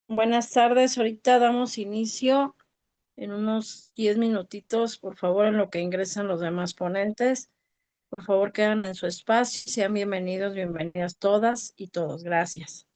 Buenas tardes, ahorita damos inicio en unos 10 minutitos, por favor, en lo que ingresan los demás ponentes. Por favor, quedan en su espacio, sean bienvenidos, bienvenidas todas y todos. Gracias.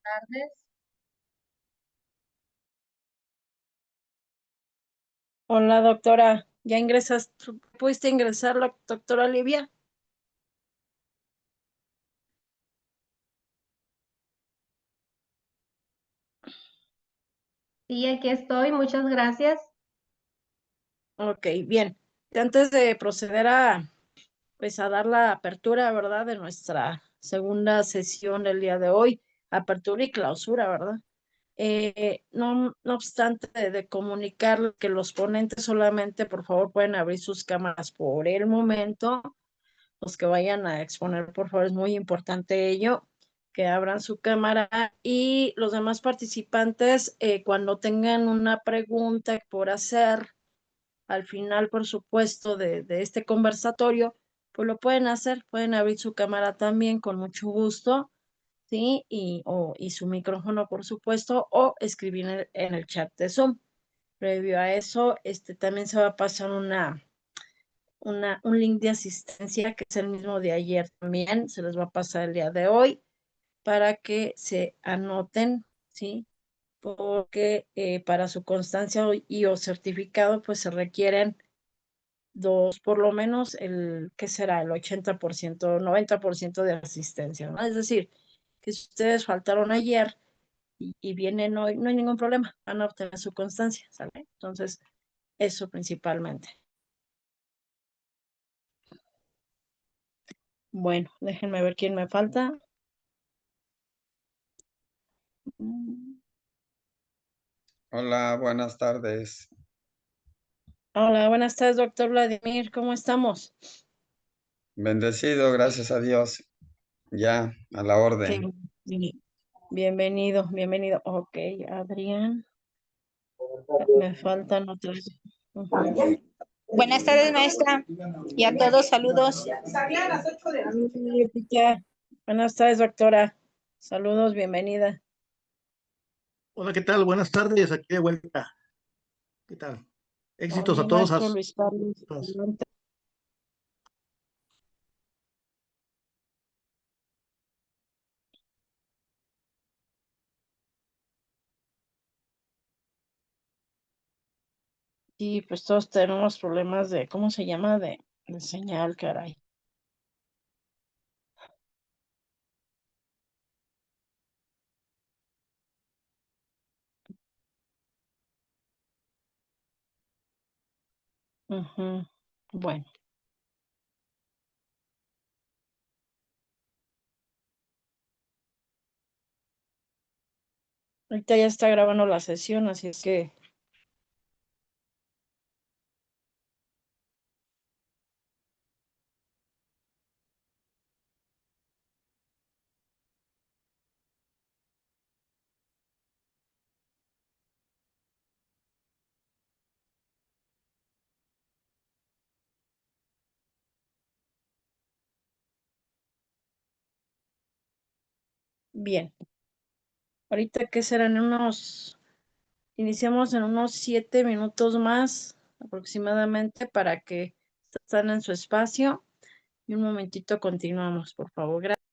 Tardes. Hola, doctora. ¿Ya ingresas? ¿Pudiste ingresar la doctora Olivia? Sí, aquí estoy, muchas gracias. Ok, bien. Antes de proceder a dar la apertura, ¿verdad? De nuestra segunda sesión del día de hoy, apertura y clausura, ¿verdad? No obstante de comunicar que los ponentes solamente, por favor, pueden abrir sus cámaras por el momento. Los que vayan a exponer, por favor, es muy importante ello, que abran su cámara y los demás participantes, cuando tengan una pregunta por hacer, al final, por supuesto, de este conversatorio, pues lo pueden hacer, pueden abrir su cámara también con mucho gusto, ¿sí? Y su micrófono, por supuesto, o escribir en el chat de Zoom. Previo a eso, también se va a pasar un link de asistencia que es el mismo de ayer también, se les va a pasar el día de hoy para que se anoten, ¿sí? Porque para su constancia o certificado, pues se requieren dos, por lo menos ¿qué será? El 80%, 90% de asistencia, ¿no? Es decir, que si ustedes faltaron ayer y vienen hoy, no hay ningún problema, van a obtener su constancia, ¿sale? Entonces, eso principalmente. Bueno, déjenme ver quién me falta. Hola, buenas tardes. Hola, buenas tardes, doctor Vladimir, ¿cómo estamos? Bendecido, gracias a Dios. Ya, a la Qué orden. bienvenido, bienvenido. Ok, Adrián, me faltan otros. Ujú. Buenas tardes, maestra, y a todos saludos. Ay, Lupita. Buenas tardes, doctora. Saludos, bienvenida. Hola, ¿qué tal? Buenas tardes, aquí de vuelta. ¿Qué tal? Éxitos Oye, a todos. maestro Luis Carlos. Todas. Adelante. Sí, pues todos tenemos problemas de, ¿cómo se llama? De señal, caray. Ujú. Bueno, ahorita ya está grabando la sesión, así es que bien. Ahorita que serán iniciamos en unos 7 minutos más aproximadamente para que estén en su espacio y un momentito continuamos, por favor. Gracias.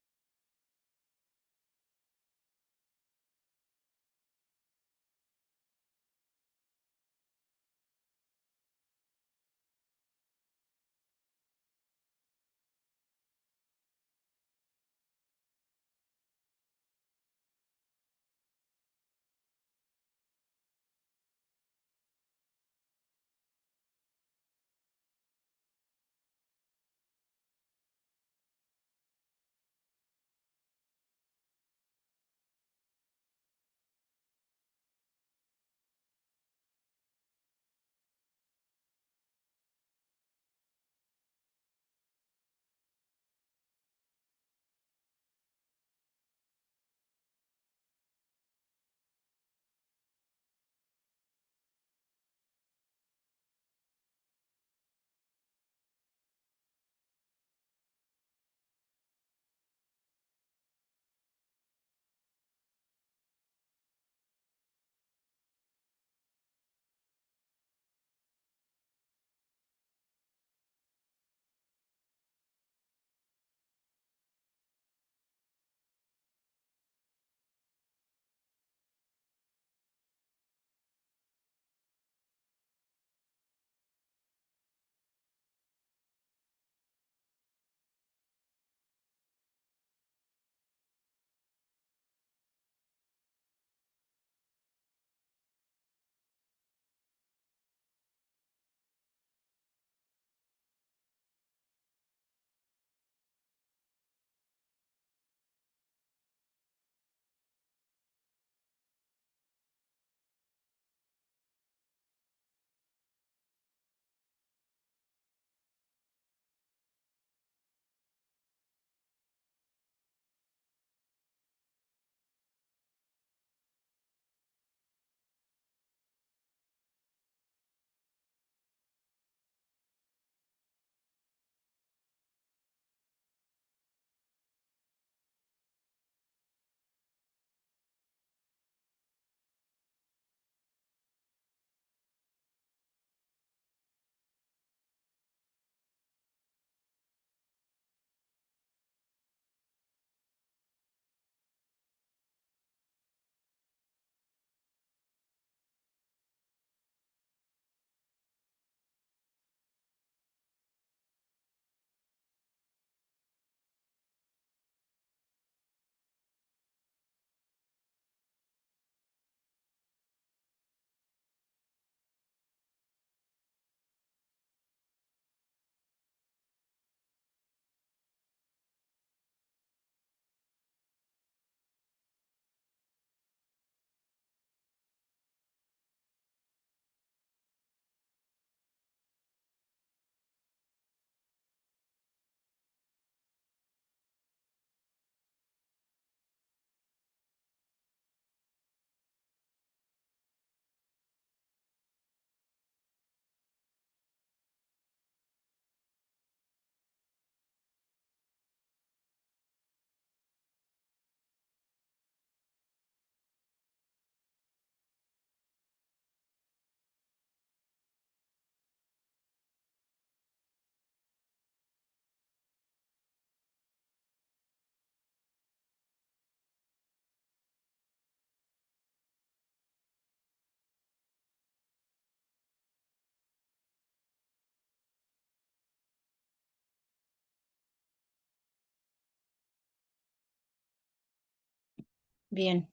Bien,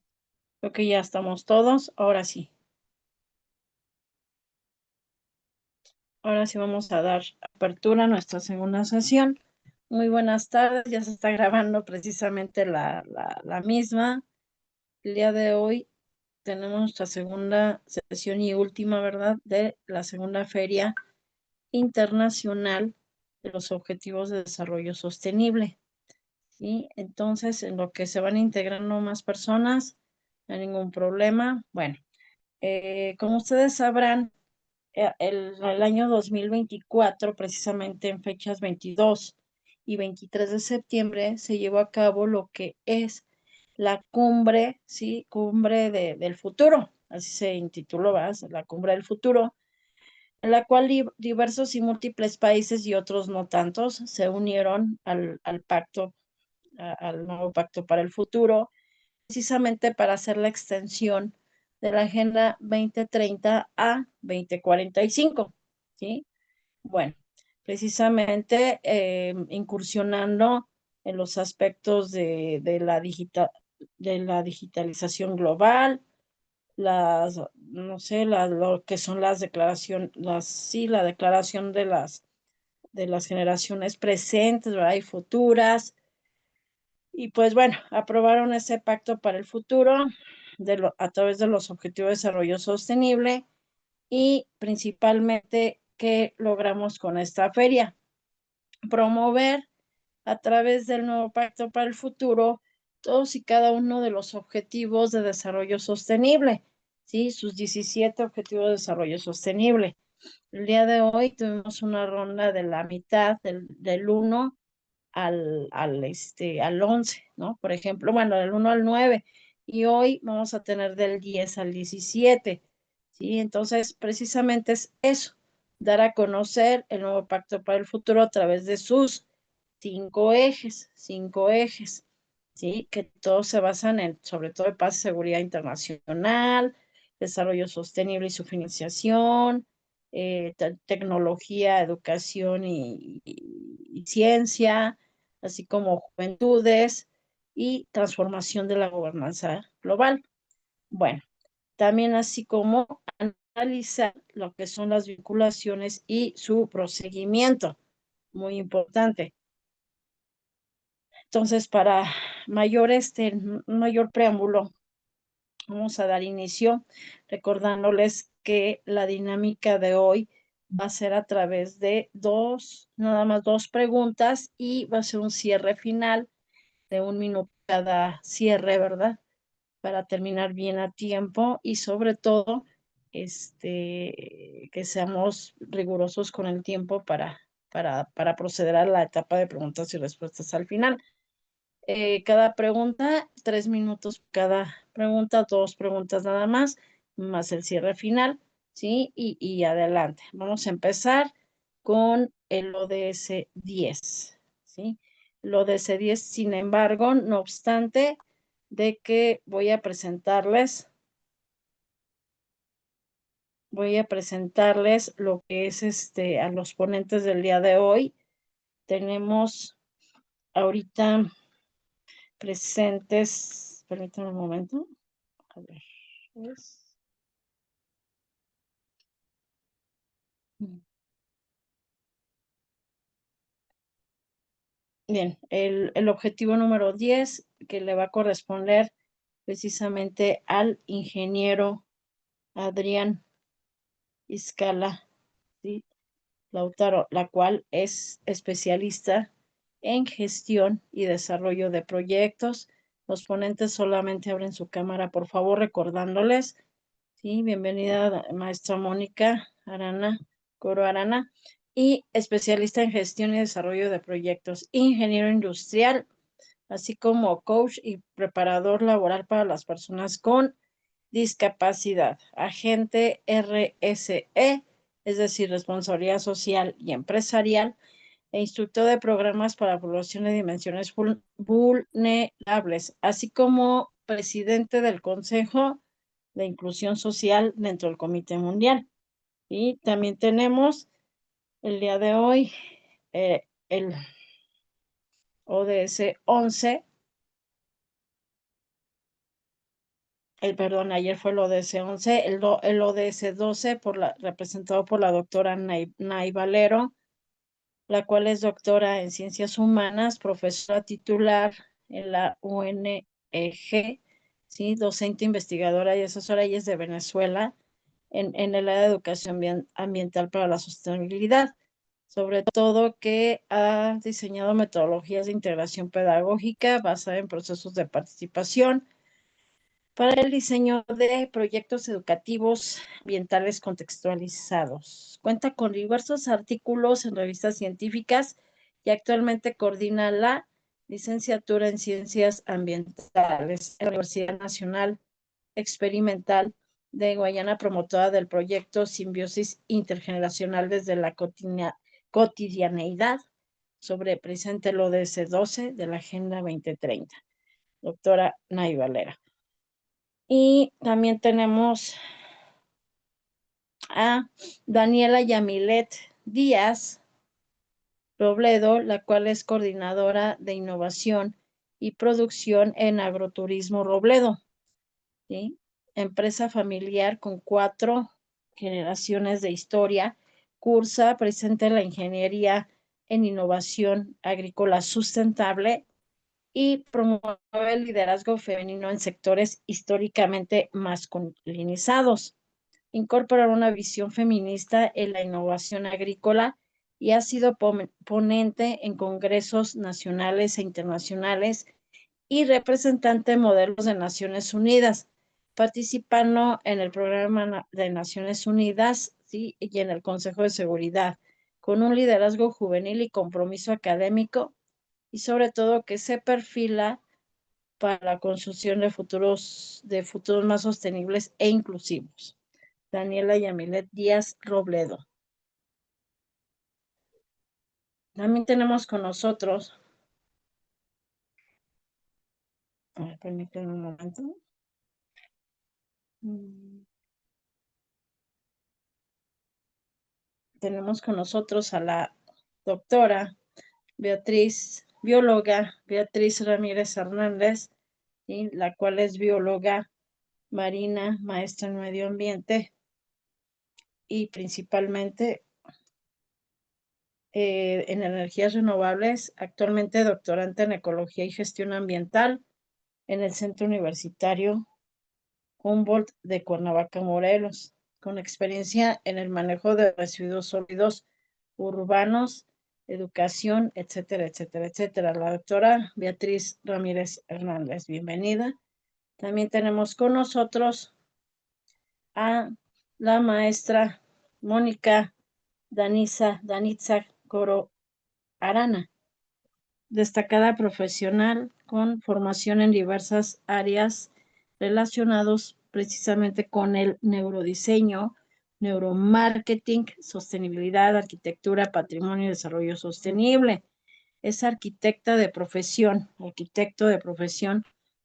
creo que ya estamos todos. Ahora sí. Ahora sí vamos a dar apertura a nuestra segunda sesión. Muy buenas tardes, ya se está grabando precisamente la misma. El día de hoy tenemos nuestra segunda sesión y última, ¿verdad? De la segunda Feria Internacional de los Objetivos de Desarrollo Sostenible. ¿Sí? Entonces, en lo que se van integrando más personas, no hay ningún problema. Bueno, como ustedes sabrán, el año 2024, precisamente en fechas 22 y 23 de septiembre, se llevó a cabo lo que es la cumbre, ¿sí? Cumbre del futuro, así se intituló, ¿verdad? La cumbre del futuro, en la cual diversos y múltiples países y otros no tantos se unieron al pacto, al nuevo pacto para el futuro, precisamente para hacer la extensión de la Agenda 2030 a 2045, ¿sí? Bueno, precisamente incursionando en los aspectos de la digitalización global, no sé, lo que son las declaraciones, la declaración de las generaciones presentes, ¿verdad? Y futuras. Y pues bueno, aprobaron ese pacto para el futuro a través de los Objetivos de Desarrollo Sostenible y principalmente, ¿qué logramos con esta feria? Promover a través del nuevo Pacto para el Futuro todos y cada uno de los objetivos de desarrollo sostenible, ¿sí? Sus 17 objetivos de desarrollo sostenible. El día de hoy tuvimos una ronda de la mitad del 1 al 11, ¿no? Por ejemplo, bueno, del 1 al 9, y hoy vamos a tener del 10 al 17, ¿sí? Entonces, precisamente es eso, dar a conocer el nuevo Pacto para el Futuro a través de sus 5 ejes, ¿sí? Que todos se basan en, sobre todo, en paz y seguridad internacional, desarrollo sostenible y su financiación, tecnología, educación y ciencia, así como juventudes y transformación de la gobernanza global. Bueno, también así como analizar lo que son las vinculaciones y su proseguimiento, muy importante. Entonces, para mayor preámbulo, vamos a dar inicio recordándoles que la dinámica de hoy va a ser a través de nada más dos preguntas, y va a ser un cierre final de 1 minuto cada cierre, ¿verdad? Para terminar bien a tiempo y sobre todo, que seamos rigurosos con el tiempo para proceder a la etapa de preguntas y respuestas al final. Cada pregunta, 3 minutos cada pregunta, 2 preguntas nada más el cierre final, ¿sí? Y adelante. Vamos a empezar con el ODS 10, ¿sí? El ODS 10, sin embargo, no obstante de que voy a presentarles lo que es a los ponentes del día de hoy. Tenemos ahorita presentes, permítanme un momento. A ver, bien, el objetivo número 10, que le va a corresponder precisamente al ingeniero Adrián Izcala, ¿sí? Lautaro, la cual es especialista en gestión y desarrollo de proyectos. Los ponentes solamente abren su cámara, por favor, recordándoles. Sí, bienvenida, maestra Mónica Arana, Coro Arana, y especialista en gestión y desarrollo de proyectos, ingeniero industrial, así como coach y preparador laboral para las personas con discapacidad, agente RSE, es decir, responsabilidad social y empresarial, e instructor de programas para población de dimensiones vulnerables, así como presidente del Consejo de Inclusión Social dentro del Comité Mundial. Y también tenemos el día de hoy el ODS 11, ayer fue el ODS 11, el ODS 12 representado por la doctora Nay Valero, la cual es doctora en Ciencias Humanas, profesora titular en la UNEG, ¿sí? Docente, investigadora y asesora, y es de Venezuela, en el área de educación ambiental para la sostenibilidad. Sobre todo que ha diseñado metodologías de integración pedagógica basada en procesos de participación para el diseño de proyectos educativos ambientales contextualizados. Cuenta con diversos artículos en revistas científicas y actualmente coordina la licenciatura en Ciencias Ambientales en la Universidad Nacional Experimental de Guayana, promotora del proyecto Simbiosis Intergeneracional desde la cotidianeidad sobre presente el ODS 12 de la Agenda 2030. Doctora Nay Valera. Y también tenemos a Daniela Yamilet Díaz Robledo, la cual es coordinadora de innovación y producción en Agroturismo Robledo, ¿sí? Empresa familiar con 4 generaciones de historia, cursa, presenta la ingeniería en innovación agrícola sustentable y promueve el liderazgo femenino en sectores históricamente masculinizados. Incorpora una visión feminista en la innovación agrícola y ha sido ponente en congresos nacionales e internacionales y representante de modelos de Naciones Unidas, participando en el programa de Naciones Unidas, ¿sí? Y en el Consejo de Seguridad, con un liderazgo juvenil y compromiso académico, y sobre todo que se perfila para la construcción de futuros más sostenibles e inclusivos. Daniela Yamilet Díaz Robledo. También tenemos con nosotros, permítanme un momento. Tenemos con nosotros a la doctora bióloga Beatriz Ramírez Hernández, ¿sí? La cual es bióloga marina, maestra en medio ambiente y principalmente en energías renovables, actualmente doctorante en ecología y gestión ambiental en el Centro Universitario Humboldt de Cuernavaca, Morelos, con experiencia en el manejo de residuos sólidos urbanos, educación, etcétera, etcétera, etcétera. La doctora Beatriz Ramírez Hernández, bienvenida. También tenemos con nosotros a la maestra Mónica Danitza Coro Arana, destacada profesional con formación en diversas áreas relacionados precisamente con el neurodiseño, neuromarketing, sostenibilidad, arquitectura, patrimonio y desarrollo sostenible. Es arquitecto de profesión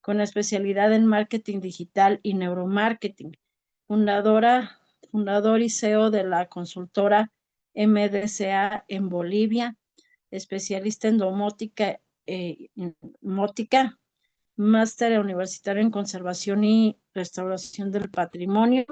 con especialidad en marketing digital y neuromarketing. Fundador y CEO de la consultora MDCA en Bolivia, especialista en domótica, máster universitario en conservación y restauración del patrimonio,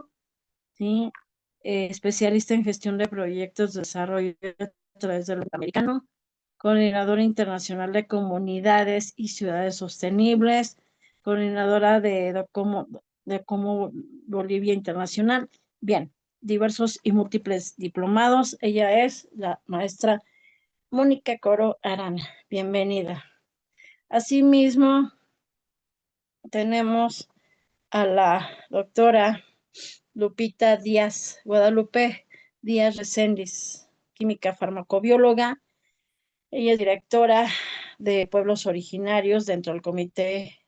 ¿sí? Especialista en gestión de proyectos de desarrollo a través del americano, coordinadora internacional de comunidades y ciudades sostenibles, coordinadora de Docomo Bolivia Internacional. Bien, diversos y múltiples diplomados. Ella es la maestra Mónica Coro Arana. Bienvenida. Asimismo, tenemos a la doctora Guadalupe Díaz Recendis, química farmacobióloga. Ella es directora de pueblos originarios dentro del Comité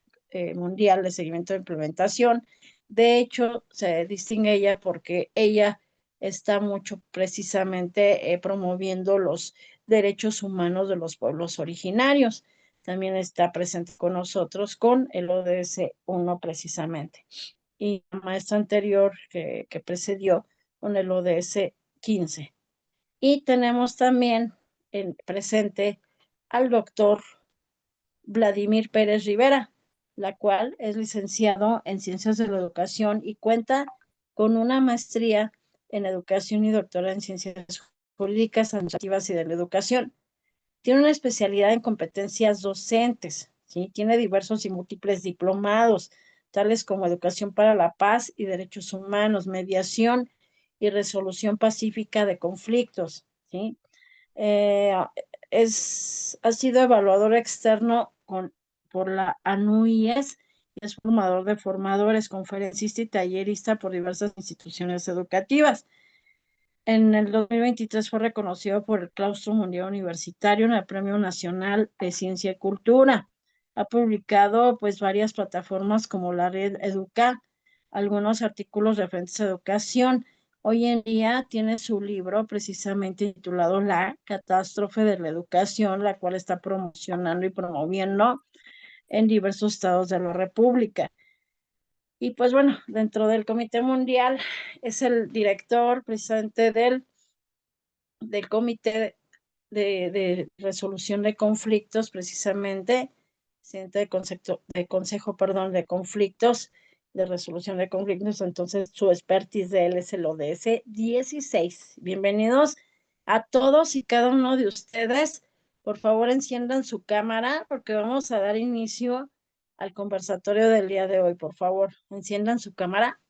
Mundial de Seguimiento de Implementación. De hecho, se distingue ella porque ella está mucho precisamente promoviendo los derechos humanos de los pueblos originarios. También está presente con nosotros con el ODS 1 precisamente. Y la maestra anterior que precedió con el ODS 15. Y tenemos también presente al doctor Vladimir Pérez Rivera, la cual es licenciado en Ciencias de la Educación y cuenta con una maestría en Educación y doctorado en Ciencias Jurídicas, Administrativas y de la Educación. Tiene una especialidad en competencias docentes, ¿sí? Tiene diversos y múltiples diplomados, tales como Educación para la Paz y Derechos Humanos, Mediación y Resolución Pacífica de Conflictos, ¿sí? Ha sido evaluador externo por la ANUIES y es formador de formadores, conferencista y tallerista por diversas instituciones educativas. En el 2023 fue reconocido por el Claustro Mundial Universitario en el Premio Nacional de Ciencia y Cultura. Ha publicado pues varias plataformas como la red Educa, algunos artículos referentes a educación. Hoy en día tiene su libro precisamente titulado La catástrofe de la educación, la cual está promocionando y promoviendo en diversos estados de la República. Y pues bueno, dentro del Comité Mundial es el director precisamente del Comité de Resolución de Conflictos, precisamente, presidente de Consejo, perdón, de Conflictos, de Resolución de Conflictos. Entonces, su expertise de él es el ODS 16. Bienvenidos a todos y cada uno de ustedes. Por favor, enciendan su cámara porque vamos a dar inicio al conversatorio del día de hoy. Por favor, enciendan su cámara.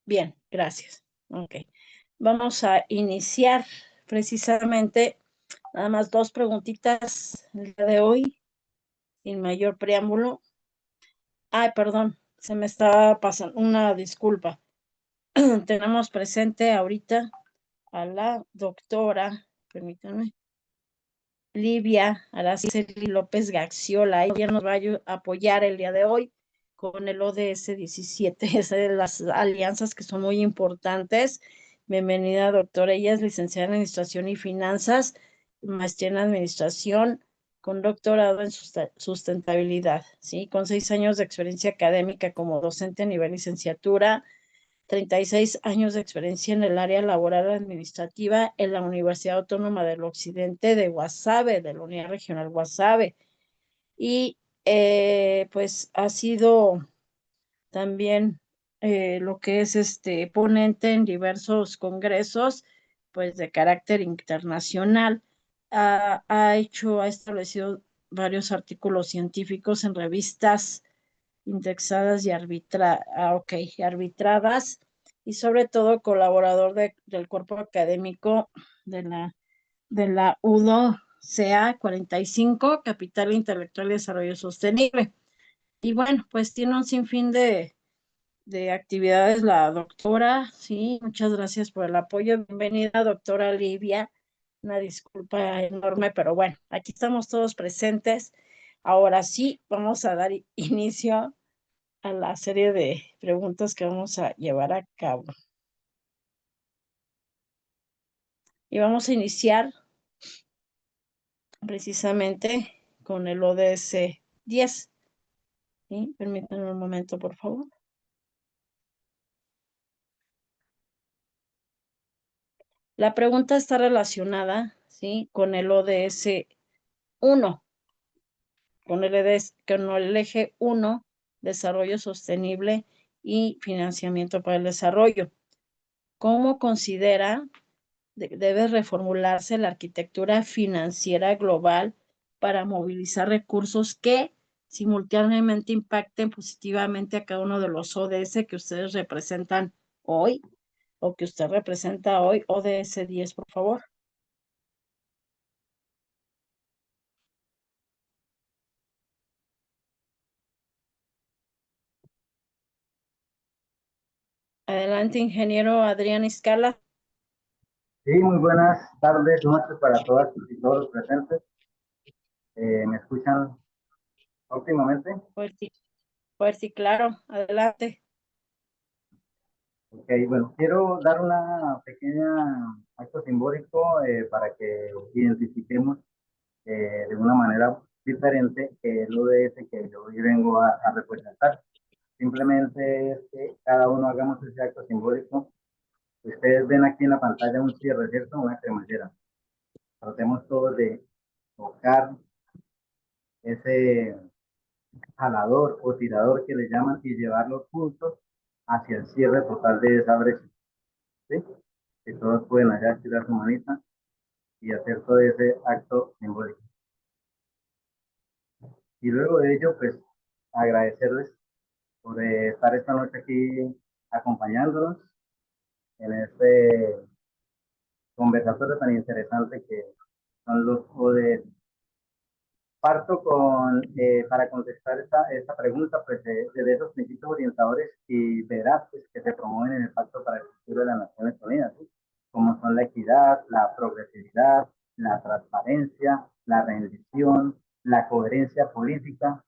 Bien, gracias. Ok. Vamos a iniciar precisamente nada más dos preguntitas el día de hoy, sin mayor preámbulo. Ay, perdón, se me estaba pasando una disculpa. Tenemos presente ahorita a la doctora, permítanme, Livia Araceli López Gaxiola. Ella nos va a apoyar el día de hoy con el ODS 17, es de las alianzas que son muy importantes. Bienvenida, doctora. Ella es licenciada en Administración y Finanzas, maestría en Administración, con doctorado en sustentabilidad, ¿sí? Con 6 años de experiencia académica como docente a nivel licenciatura, 36 años de experiencia en el área laboral administrativa en la Universidad Autónoma del Occidente de Guasave, de la Unidad Regional Guasave. Y pues ha sido también lo que es ponente en diversos congresos, pues de carácter internacional. Ha establecido varios artículos científicos en revistas indexadas y arbitradas, y sobre todo colaborador del cuerpo académico de la UDO-CA 45, Capital Intelectual y Desarrollo Sostenible. Y bueno, pues tiene un sinfín de actividades la doctora, sí, muchas gracias por el apoyo. Bienvenida, doctora Livia. Una disculpa enorme, pero bueno, aquí estamos todos presentes. Ahora sí, vamos a dar inicio a la serie de preguntas que vamos a llevar a cabo. Y vamos a iniciar precisamente con el ODS 10. ¿Sí? Permítanme un momento, por favor. La pregunta está relacionada, ¿sí?, con el ODS 1, con el eje 1, desarrollo sostenible y financiamiento para el desarrollo. ¿Cómo considera debe reformularse la arquitectura financiera global para movilizar recursos que simultáneamente impacten positivamente a cada uno de los ODS que ustedes representan hoy o que usted representa hoy? ODS 10, por favor. Adelante, ingeniero Adrián Escala. Sí, muy buenas tardes, noches para todas y todos los presentes. ¿Me escuchan óptimamente? Fuerte y claro, adelante. Ok, bueno, quiero dar una pequeña acto simbólico para que identifiquemos de una manera diferente el ODS que yo hoy vengo a representar. Simplemente es que cada uno hagamos ese acto simbólico Ustedes ven aquí en la pantalla un cierre, ¿cierto? Una cremallera. Tratemos todos de tocar ese jalador o tirador que le llaman y llevarlos juntos hacia el cierre total de esa brecha. ¿Sí? Que todos pueden allá estirar su manita y hacer todo ese acto simbólico. Y luego de ello, pues, agradecerles por estar esta noche aquí acompañándonos en este conversatorio tan interesante que son los ODS. Parto para contestar esta pregunta, pues, de esos principios orientadores y veraces que se promueven en el Pacto para el Futuro de las Naciones Unidas, ¿sí? Como son la equidad, la progresividad, la transparencia, la rendición, la coherencia política.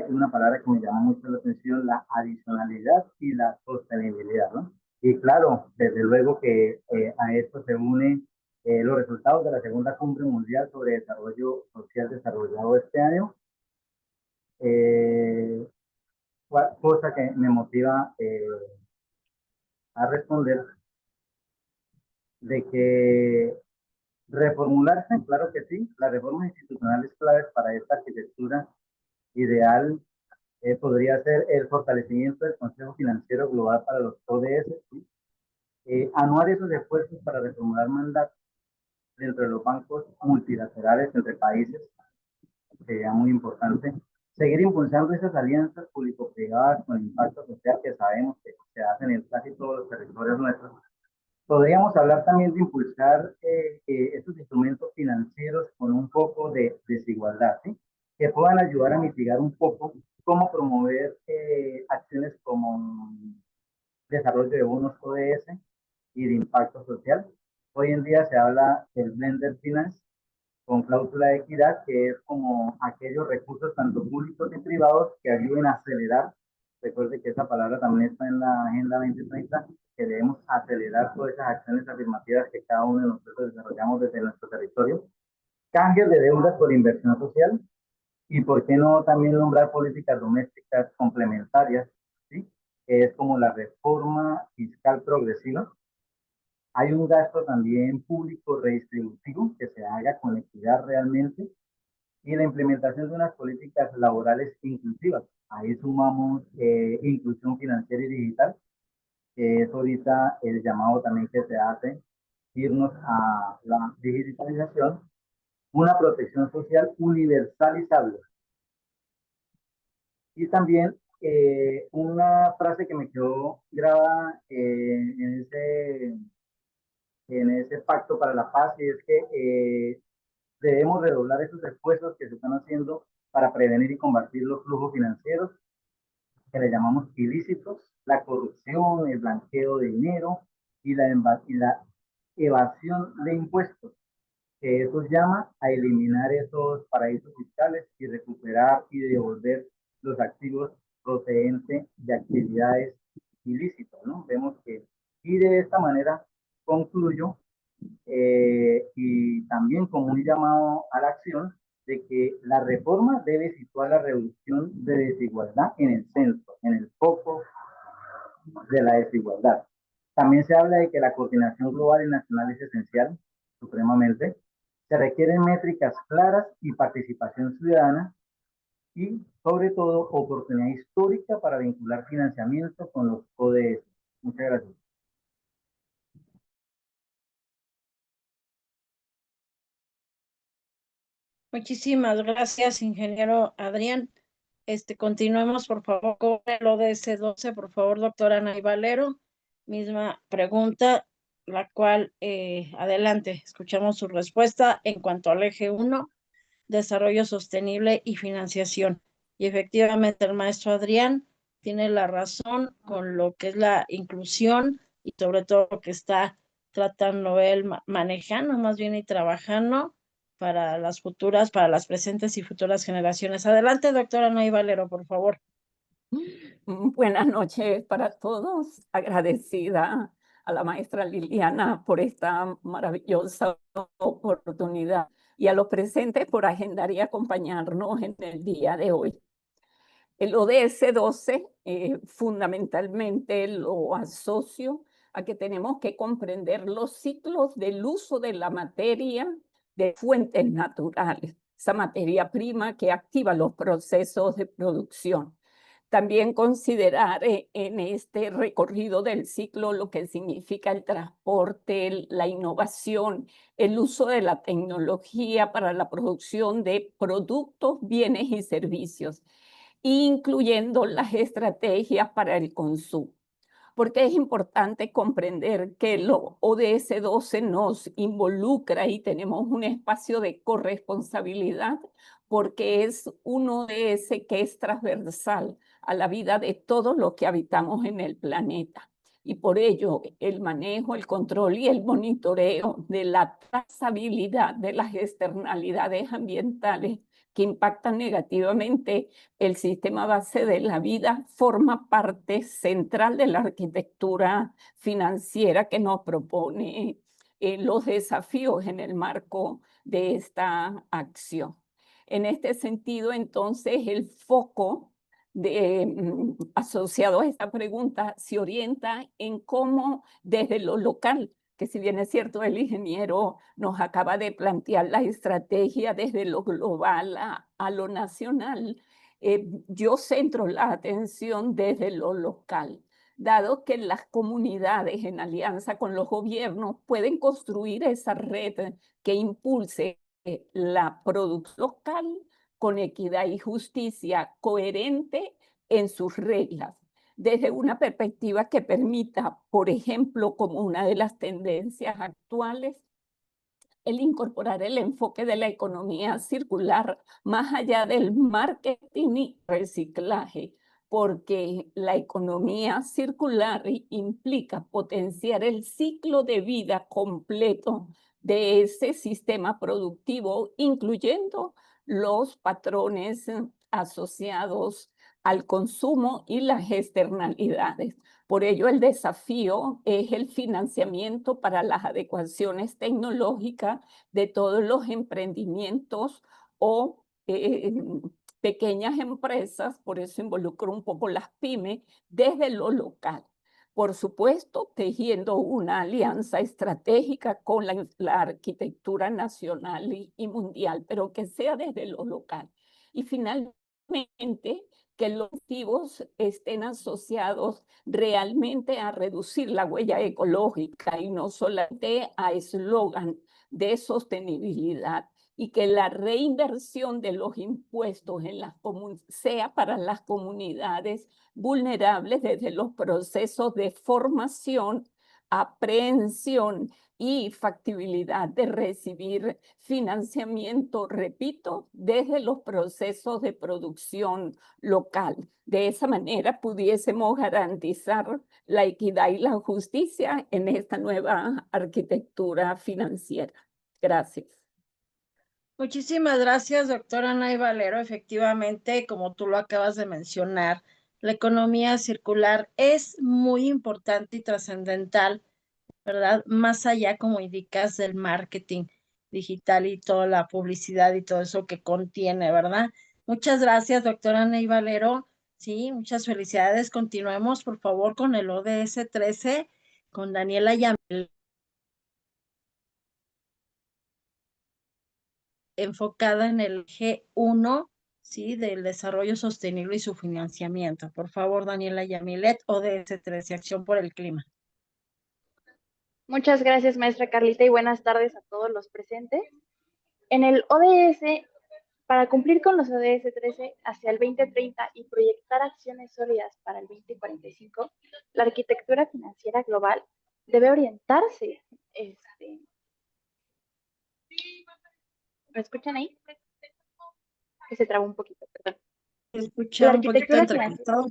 Una palabra que me llama mucho la atención, la adicionalidad y la sostenibilidad, ¿no? Y claro, desde luego que a esto se une los resultados de la segunda cumbre mundial sobre desarrollo social desarrollado este año, cosa que me motiva a responder de que reformularse, claro que sí, las reformas institucionales claves para esta arquitectura ideal podría ser el fortalecimiento del Consejo Financiero Global para los ODS, ¿sí? Anuar esos esfuerzos para reformular mandatos dentro de los bancos multilaterales entre países, sería muy importante. Seguir impulsando esas alianzas público-privadas con impacto social que sabemos que se hacen en casi todos los territorios nuestros. Podríamos hablar también de impulsar estos instrumentos financieros con un poco de desigualdad, ¿sí? Que puedan ayudar a mitigar un poco cómo promover acciones como desarrollo de bonos ODS y de impacto social. Hoy en día se habla del blended finance con cláusula de equidad, que es como aquellos recursos tanto públicos y privados que ayuden a acelerar. Recuerde que esa palabra también está en la Agenda 2030, que debemos acelerar todas esas acciones afirmativas que cada uno de nosotros desarrollamos desde nuestro territorio. Canjes de deudas por inversión social y por qué no también nombrar políticas domésticas complementarias, ¿sí? Que es como la reforma fiscal progresiva. Hay un gasto también público redistributivo que se haga con equidad realmente y la implementación de unas políticas laborales inclusivas. Ahí sumamos inclusión financiera y digital, que es ahorita el llamado también que se hace, irnos a la digitalización, una protección social universalizable. Y también una frase que me quedó grabada en ese pacto para la paz, y es que debemos redoblar esos esfuerzos que se están haciendo para prevenir y combatir los flujos financieros, que le llamamos ilícitos, la corrupción, el blanqueo de dinero y la evasión de impuestos, que eso llama a eliminar esos paraísos fiscales y recuperar y devolver los activos procedentes de actividades ilícitas, ¿no? Vemos que, y de esta manera concluyo, y también como un llamado a la acción de que la reforma debe situar la reducción de desigualdad en el centro, en el foco de la desigualdad. También se habla de que la coordinación global y nacional es esencial, supremamente. Se requieren métricas claras y participación ciudadana y, sobre todo, oportunidad histórica para vincular financiamiento con los ODS. Muchas gracias. Muchísimas gracias, ingeniero Adrián. Continuemos, por favor, con el ODS 12, por favor, doctora Nay Valero. Misma pregunta, la cual, adelante, escuchamos su respuesta en cuanto al eje 1, desarrollo sostenible y financiación. Y efectivamente, el maestro Adrián tiene la razón con lo que es la inclusión y sobre todo lo que está tratando él, manejando más bien y trabajando para las presentes y futuras generaciones. Adelante, doctora Nay Valero, por favor. Buenas noches para todos. Agradecida a la maestra Liliana por esta maravillosa oportunidad y a los presentes por agendar y acompañarnos en el día de hoy. El ODS 12 fundamentalmente lo asocio a que tenemos que comprender los ciclos del uso de la materia de fuentes naturales, esa materia prima que activa los procesos de producción. También considerar en este recorrido del ciclo lo que significa el transporte, la innovación, el uso de la tecnología para la producción de productos, bienes y servicios, incluyendo las estrategias para el consumo. Porque es importante comprender que lo ODS 12 nos involucra y tenemos un espacio de corresponsabilidad porque es un ODS que es transversal a la vida de todos los que habitamos en el planeta. Y por ello, el manejo, el control y el monitoreo de la trazabilidad de las externalidades ambientales que impactan negativamente el sistema base de la vida forma parte central de la arquitectura financiera que nos propone los desafíos en el marco de esta acción. En este sentido, entonces, el foco asociado a esta pregunta se orienta en cómo desde lo local, que si bien es cierto, el ingeniero nos acaba de plantear la estrategia desde lo global a lo nacional, yo centro la atención desde lo local, dado que las comunidades en alianza con los gobiernos pueden construir esa red que impulse la producción local con equidad y justicia coherente en sus reglas, desde una perspectiva que permita, por ejemplo, como una de las tendencias actuales, el incorporar el enfoque de la economía circular más allá del marketing y reciclaje, porque la economía circular implica potenciar el ciclo de vida completo de ese sistema productivo, incluyendo los patrones asociados al consumo y las externalidades. Por ello, el desafío es el financiamiento para las adecuaciones tecnológicas de todos los emprendimientos o pequeñas empresas, por eso involucro un poco las pymes, desde lo local. Por supuesto, tejiendo una alianza estratégica con la arquitectura nacional y mundial, pero que sea desde lo local. Y finalmente, que los objetivos estén asociados realmente a reducir la huella ecológica y no solamente a eslogan de sostenibilidad, y que la reinversión de los impuestos en sea para las comunidades vulnerables desde los procesos de formación, aprehensión y factibilidad de recibir financiamiento, repito, desde los procesos de producción local. De esa manera pudiésemos garantizar la equidad y la justicia en esta nueva arquitectura financiera. Gracias. Muchísimas gracias, doctora Nay Valero. Efectivamente, como tú lo acabas de mencionar, la economía circular es muy importante y trascendental, ¿verdad? Más allá, como indicas, del marketing digital y toda la publicidad y todo eso que contiene, ¿verdad? Muchas gracias, doctora Nay Valero. Sí, muchas felicidades. Continuemos, por favor, con el ODS 13, con Daniela Yamil, enfocada en el G1, ¿sí? Del desarrollo sostenible y su financiamiento. Por favor, Daniela Yamilet, ODS 13, Acción por el Clima. Muchas gracias, maestra Carlita, y buenas tardes a todos los presentes. En el ODS, para cumplir con los ODS 13 hacia el 2030 y proyectar acciones sólidas para el 2045, la arquitectura financiera global debe orientarse. ¿Me escuchan ahí? Que se trabó un poquito, perdón. Se escucha un poquito entrecortado.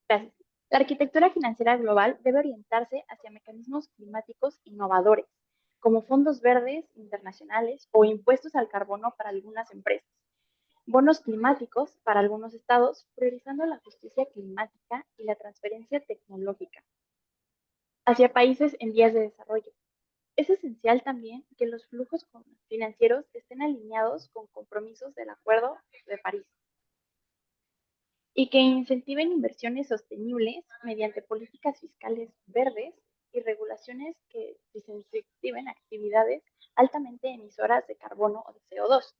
Gracias. La arquitectura financiera global debe orientarse hacia mecanismos climáticos innovadores, como fondos verdes internacionales o impuestos al carbono para algunas empresas, bonos climáticos para algunos estados, priorizando la justicia climática y la transferencia tecnológica hacia países en vías de desarrollo. Es esencial también que los flujos financieros estén alineados con compromisos del Acuerdo de París. y que incentiven inversiones sostenibles mediante políticas fiscales verdes y regulaciones que desincentiven actividades altamente emisoras de carbono o de CO2.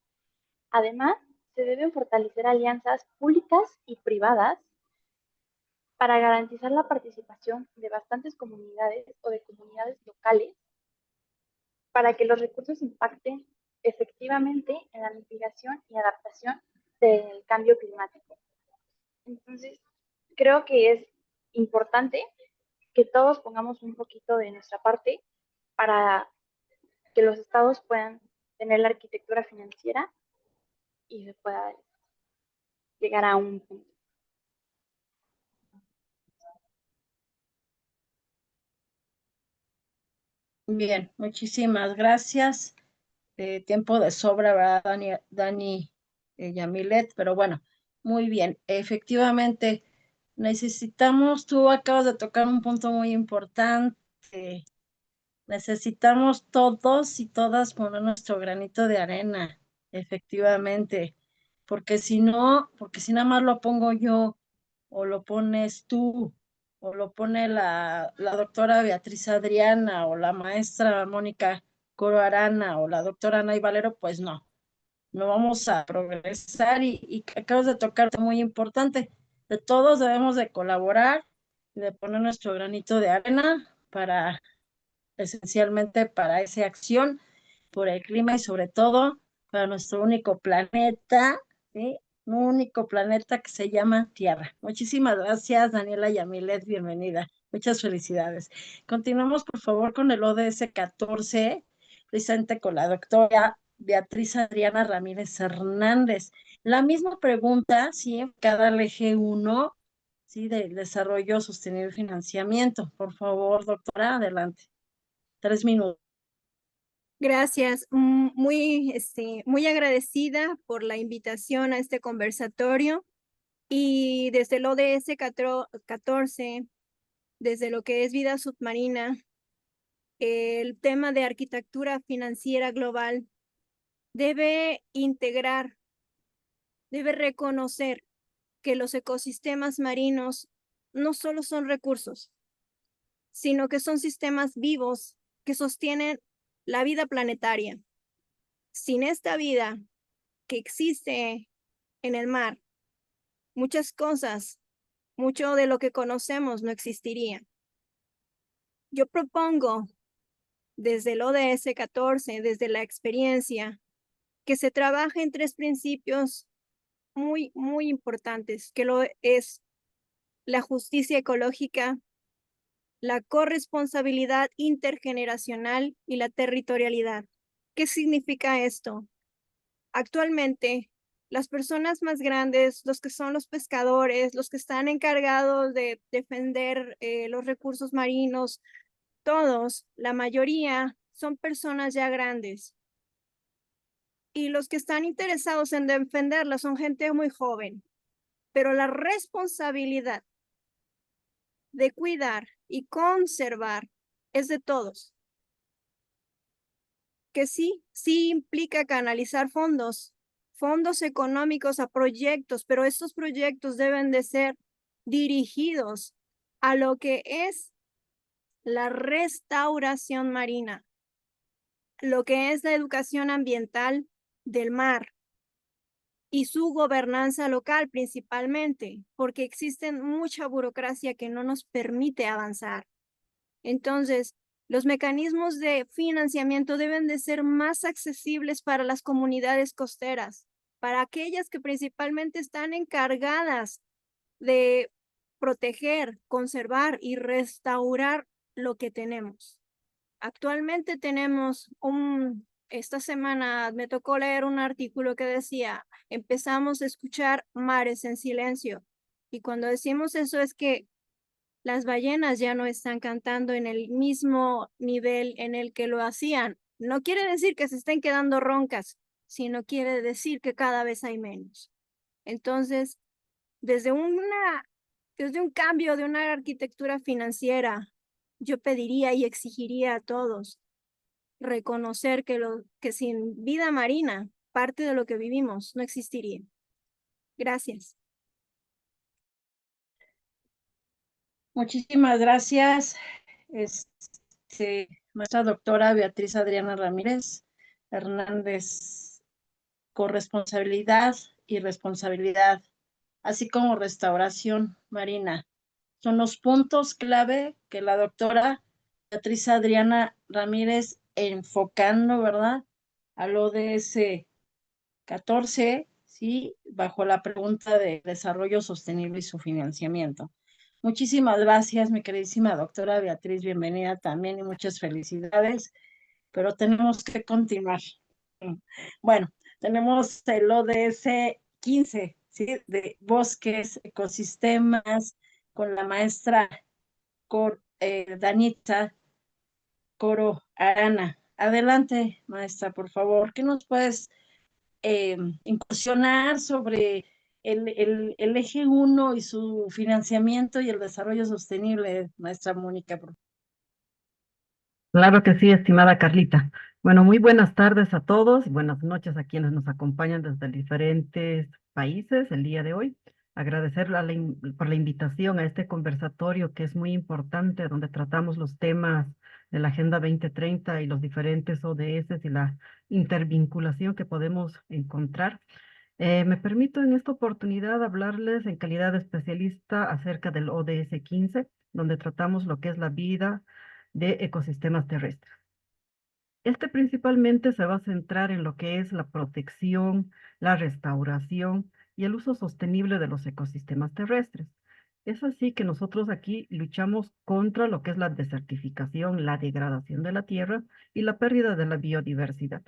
Además, se deben fortalecer alianzas públicas y privadas para garantizar la participación de bastantes comunidades o de comunidades locales para que los recursos impacten efectivamente en la mitigación y adaptación del cambio climático. Entonces, creo que es importante que todos pongamos un poquito de nuestra parte para que los estados puedan tener la arquitectura financiera y se pueda llegar a un punto. Bien, muchísimas gracias. Tiempo de sobra, ¿verdad, Dani Yamilet? Pero bueno, muy bien. Efectivamente, tú acabas de tocar un punto muy importante. Necesitamos todos y todas poner nuestro granito de arena, efectivamente, porque si nada más lo pongo yo, o lo pones tú, o lo pone la doctora Beatriz Adriana, o la maestra Mónica Coro Arana, o la doctora Ana Valero, pues no vamos a progresar y acabas de tocar algo muy importante. De todos debemos de colaborar y de poner nuestro granito de arena esencialmente para esa acción por el clima y sobre todo para nuestro único planeta, ¿sí? Un único planeta que se llama Tierra. Muchísimas gracias, Daniela Yamilet, bienvenida. Muchas felicidades. Continuamos, por favor, con el ODS 14, precisamente con la doctora Beatriz Adriana Ramírez Hernández. La misma pregunta, sí, cada eje 1, sí, del desarrollo sostenible y financiamiento. Por favor, doctora, adelante. 3 minutos. Gracias, muy agradecida por la invitación a este conversatorio y desde el ODS 14, desde lo que es vida submarina, el tema de arquitectura financiera global debe integrar, debe reconocer que los ecosistemas marinos no solo son recursos, sino que son sistemas vivos que sostienen la vida planetaria. Sin esta vida que existe en el mar, muchas cosas, mucho de lo que conocemos no existiría. Yo propongo desde el ODS 14, desde la experiencia, que se trabaje en 3 principios muy importantes, que lo es la justicia ecológica, la corresponsabilidad intergeneracional y la territorialidad. ¿Qué significa esto? Actualmente, las personas más grandes, los que son los pescadores, los que están encargados de defender los recursos marinos, todos, la mayoría, son personas ya grandes. Y los que están interesados en defenderla son gente muy joven. Pero la responsabilidad de cuidar y conservar es de todos. Que sí implica canalizar fondos económicos a proyectos, pero estos proyectos deben de ser dirigidos a lo que es la restauración marina, lo que es la educación ambiental del mar y su gobernanza local principalmente, porque existe mucha burocracia que no nos permite avanzar. Entonces, los mecanismos de financiamiento deben de ser más accesibles para las comunidades costeras, para aquellas que principalmente están encargadas de proteger, conservar y restaurar lo que tenemos. Actualmente tenemos esta semana me tocó leer un artículo que decía, empezamos a escuchar mares en silencio. Y cuando decimos eso es que las ballenas ya no están cantando en el mismo nivel en el que lo hacían. No quiere decir que se estén quedando roncas, sino quiere decir que cada vez hay menos. Entonces, desde un cambio de una arquitectura financiera, yo pediría y exigiría a todos reconocer que sin vida marina, parte de lo que vivimos no existiría. Gracias. Muchísimas gracias, nuestra doctora Beatriz Adriana Ramírez Hernández, corresponsabilidad y responsabilidad, así como restauración marina. Son los puntos clave que la doctora Beatriz Adriana Ramírez, enfocando, ¿verdad?, al ODS 14, ¿sí?, bajo la pregunta de desarrollo sostenible y su financiamiento. Muchísimas gracias, mi queridísima doctora Beatriz, bienvenida también y muchas felicidades, pero tenemos que continuar. Bueno, tenemos el ODS 15, ¿sí?, de bosques, ecosistemas, con la maestra Danitza Coro Arana. Adelante, maestra, por favor, ¿qué nos puedes incursionar sobre el eje 1 y su financiamiento y el desarrollo sostenible, maestra Mónica? Claro que sí, estimada Carlita. Bueno, muy buenas tardes a todos, buenas noches a quienes nos acompañan desde diferentes países el día de hoy. Agradecer por la invitación a este conversatorio que es muy importante, donde tratamos los temas de la Agenda 2030 y los diferentes ODS y la intervinculación que podemos encontrar. Me permito en esta oportunidad hablarles en calidad de especialista acerca del ODS 15, donde tratamos lo que es la vida de ecosistemas terrestres. Este principalmente se va a centrar en lo que es la protección, la restauración y el uso sostenible de los ecosistemas terrestres. Es así que nosotros aquí luchamos contra lo que es la desertificación, la degradación de la tierra y la pérdida de la biodiversidad.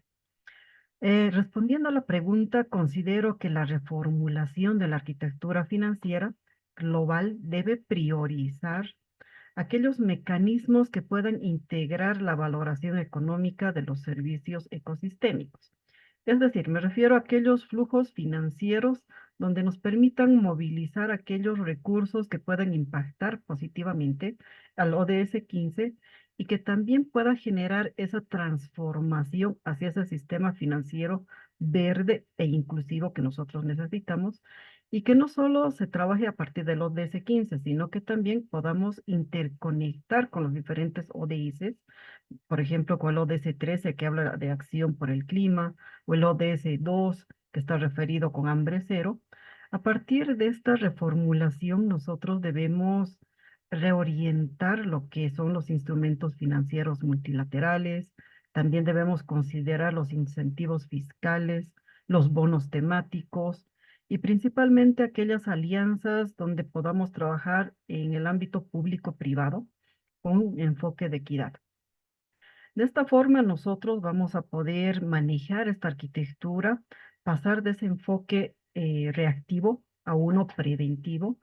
Respondiendo a la pregunta, considero que la reformulación de la arquitectura financiera global debe priorizar aquellos mecanismos que puedan integrar la valoración económica de los servicios ecosistémicos. Es decir, me refiero a aquellos flujos financieros donde nos permitan movilizar aquellos recursos que puedan impactar positivamente al ODS 15 y que también pueda generar esa transformación hacia ese sistema financiero verde e inclusivo que nosotros necesitamos, y que no solo se trabaje a partir del ODS 15, sino que también podamos interconectar con los diferentes ODIs, por ejemplo, con el ODS 13, que habla de acción por el clima, o el ODS 2, que está referido con hambre cero. A partir de esta reformulación, nosotros debemos reorientar lo que son los instrumentos financieros multilaterales, también debemos considerar los incentivos fiscales, los bonos temáticos, y principalmente aquellas alianzas donde podamos trabajar en el ámbito público-privado con un enfoque de equidad. De esta forma nosotros vamos a poder manejar esta arquitectura, pasar de ese enfoque reactivo a uno preventivo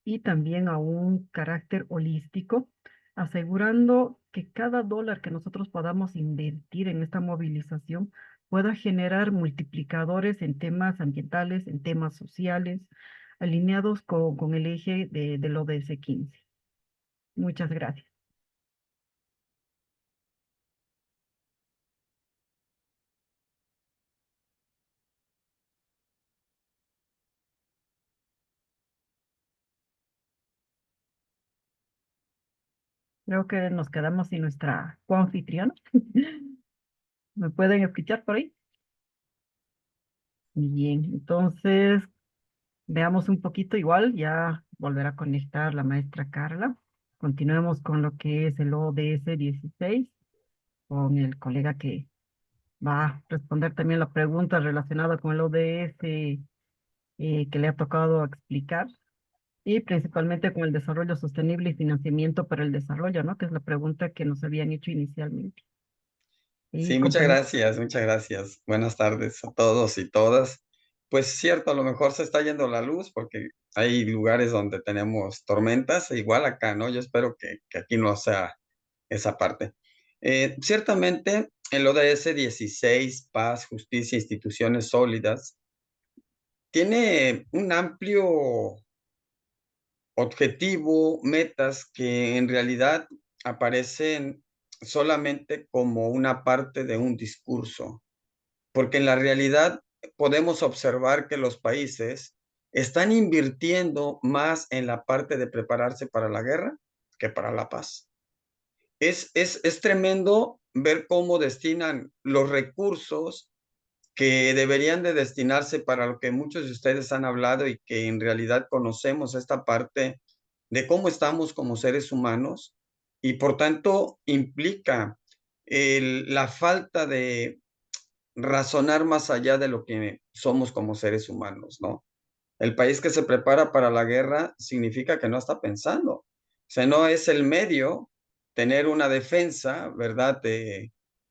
y también a un carácter holístico, asegurando que cada dólar que nosotros podamos invertir en esta movilización pueda generar multiplicadores en temas ambientales, en temas sociales, alineados con el eje del ODS 15. Muchas gracias. Creo que nos quedamos sin nuestra coanfitriona. ¿Me pueden escuchar por ahí? Bien, entonces veamos un poquito igual, ya volverá a conectar la maestra Carla. Continuemos con lo que es el ODS 16, con el colega que va a responder también la pregunta relacionada con el ODS que le ha tocado explicar, y principalmente con el desarrollo sostenible y financiamiento para el desarrollo, ¿no? Que es la pregunta que nos habían hecho inicialmente. Sí, muchas gracias, muchas gracias. Buenas tardes a todos y todas. Pues cierto, a lo mejor se está yendo la luz porque hay lugares donde tenemos tormentas, e igual acá, ¿no? Yo espero que aquí no sea esa parte. Ciertamente, el ODS 16, paz, justicia, instituciones sólidas, tiene un amplio objetivo, metas que en realidad aparecen solamente como una parte de un discurso, porque en la realidad podemos observar que los países están invirtiendo más en la parte de prepararse para la guerra que para la paz. Es tremendo ver cómo destinan los recursos que deberían de destinarse para lo que muchos de ustedes han hablado y que en realidad conocemos esta parte de cómo estamos como seres humanos y por tanto implica la falta de razonar más allá de lo que somos como seres humanos, ¿no? El país que se prepara para la guerra significa que no está pensando. O sea, no es el medio tener una defensa, ¿verdad?,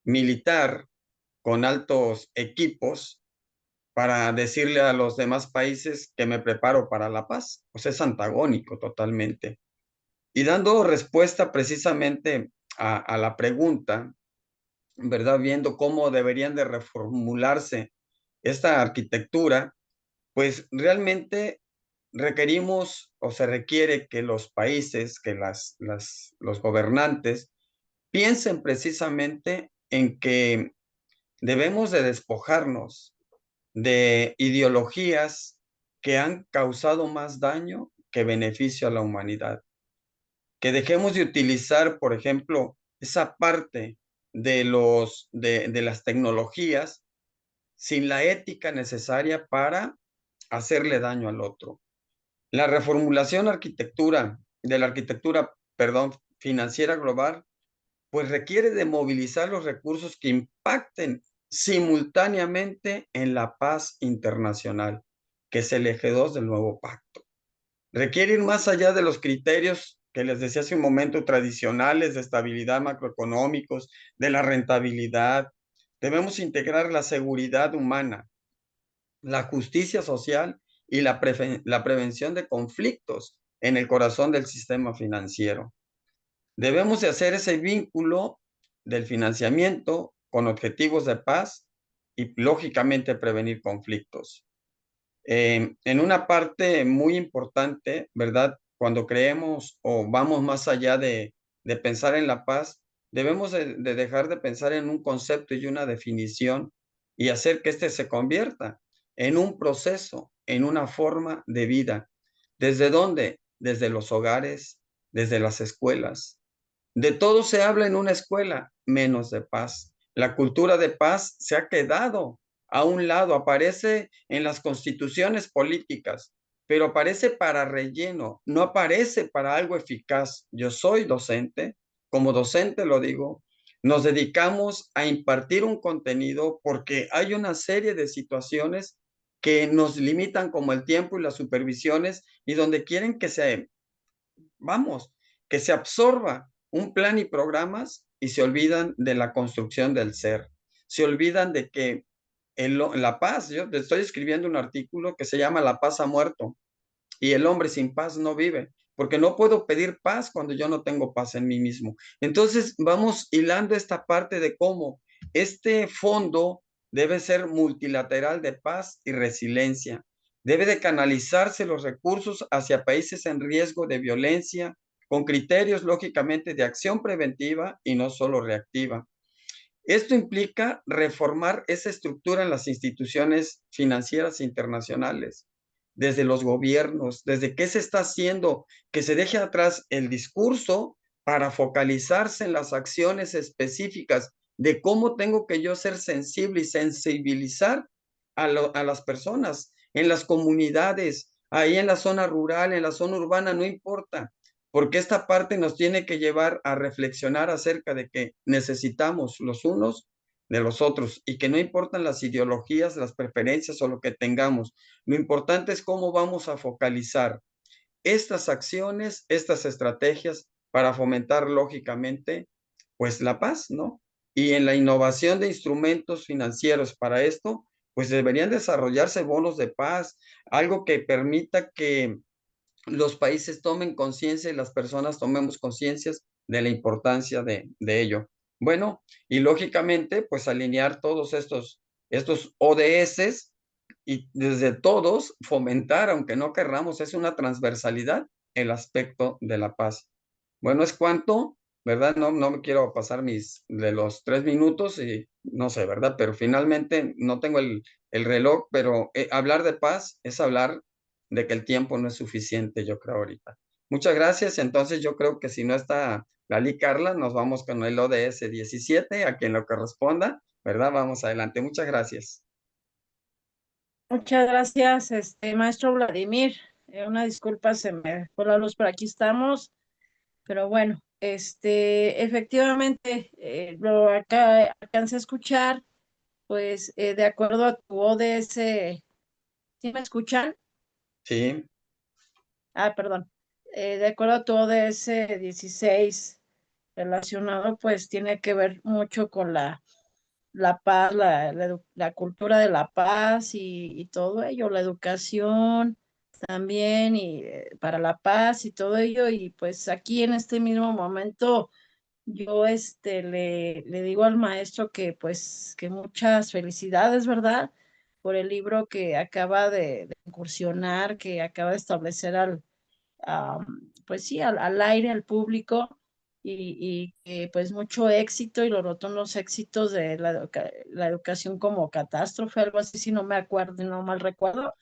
militar con altos equipos para decirle a los demás países que me preparo para la paz. O sea, es antagónico totalmente. Y dando respuesta precisamente a la pregunta, ¿verdad?, viendo cómo deberían de reformularse esta arquitectura, pues realmente requerimos o se requiere que los países, que los gobernantes piensen precisamente en que debemos de despojarnos de ideologías que han causado más daño que beneficio a la humanidad. Que dejemos de utilizar, por ejemplo, esa parte de las tecnologías sin la ética necesaria para hacerle daño al otro. La reformulación de la arquitectura, perdón, financiera global, pues requiere de movilizar los recursos que impacten simultáneamente en la paz internacional, que es el eje 2 del nuevo pacto. Requiere ir más allá de los criterios que les decía hace un momento, tradicionales de estabilidad macroeconómicos, de la rentabilidad. Debemos integrar la seguridad humana, la justicia social y la prevención de conflictos en el corazón del sistema financiero. Debemos de hacer ese vínculo del financiamiento con objetivos de paz y, lógicamente, prevenir conflictos. En una parte muy importante, ¿verdad? Cuando creemos o vamos más allá de pensar en la paz, debemos de dejar de pensar en un concepto y una definición y hacer que este se convierta en un proceso, en una forma de vida. ¿Desde dónde? Desde los hogares, desde las escuelas. De todo se habla en una escuela, menos de paz. La cultura de paz se ha quedado a un lado, aparece en las constituciones políticas, pero aparece para relleno, no aparece para algo eficaz. Yo soy docente, como docente lo digo, nos dedicamos a impartir un contenido porque hay una serie de situaciones que nos limitan como el tiempo y las supervisiones y donde quieren que que se absorba un plan y programas y se olvidan de la construcción del ser. Se olvidan de que la paz, yo te estoy escribiendo un artículo que se llama La paz ha muerto y el hombre sin paz no vive, porque no puedo pedir paz cuando yo no tengo paz en mí mismo. Entonces vamos hilando esta parte de cómo este fondo debe ser multilateral de paz y resiliencia. Debe de canalizarse los recursos hacia países en riesgo de violencia, con criterios lógicamente de acción preventiva y no solo reactiva. Esto implica reformar esa estructura en las instituciones financieras internacionales, desde los gobiernos, desde qué se está haciendo, que se deje atrás el discurso para focalizarse en las acciones específicas de cómo tengo que yo ser sensible y sensibilizar a las personas en las comunidades, ahí en la zona rural, en la zona urbana, no importa, porque esta parte nos tiene que llevar a reflexionar acerca de que necesitamos los unos de los otros y que no importan las ideologías, las preferencias o lo que tengamos. Lo importante es cómo vamos a focalizar estas acciones, estas estrategias para fomentar lógicamente pues la paz, ¿no? Y en la innovación de instrumentos financieros para esto, pues deberían desarrollarse bonos de paz, algo que permita que los países tomen conciencia y las personas tomemos conciencia de la importancia de ello. Bueno, y lógicamente, pues alinear todos estos ODS y desde todos fomentar, aunque no querramos, es una transversalidad, el aspecto de la paz. Bueno, es cuanto, ¿verdad? No me quiero pasar de los 3 minutos y no sé, ¿verdad? Pero finalmente no tengo el reloj, pero hablar de paz es hablar de que el tiempo no es suficiente, yo creo ahorita. Muchas gracias. Entonces yo creo que si no está Lali Carla, nos vamos con el ODS 17, a quien lo corresponda, ¿verdad? Vamos adelante. Muchas gracias. Muchas gracias, maestro Vladimir. Una disculpa, se me fue la luz, pero aquí estamos. Pero bueno, efectivamente, lo alcancé a escuchar, pues de acuerdo a tu ODS, ¿sí me escuchan? Sí. Perdón. De acuerdo a tu ODS 16 relacionado, pues tiene que ver mucho con la paz, la cultura de la paz y todo ello, la educación también y para la paz y todo ello. Y pues aquí en este mismo momento yo le digo al maestro que pues que muchas felicidades, ¿verdad? Por el libro que acaba de incursionar, que acaba de establecer pues sí, al aire, al público, y que pues mucho éxito y los rotundos éxitos de la educación como catástrofe, algo así, si no me acuerdo, no mal recuerdo.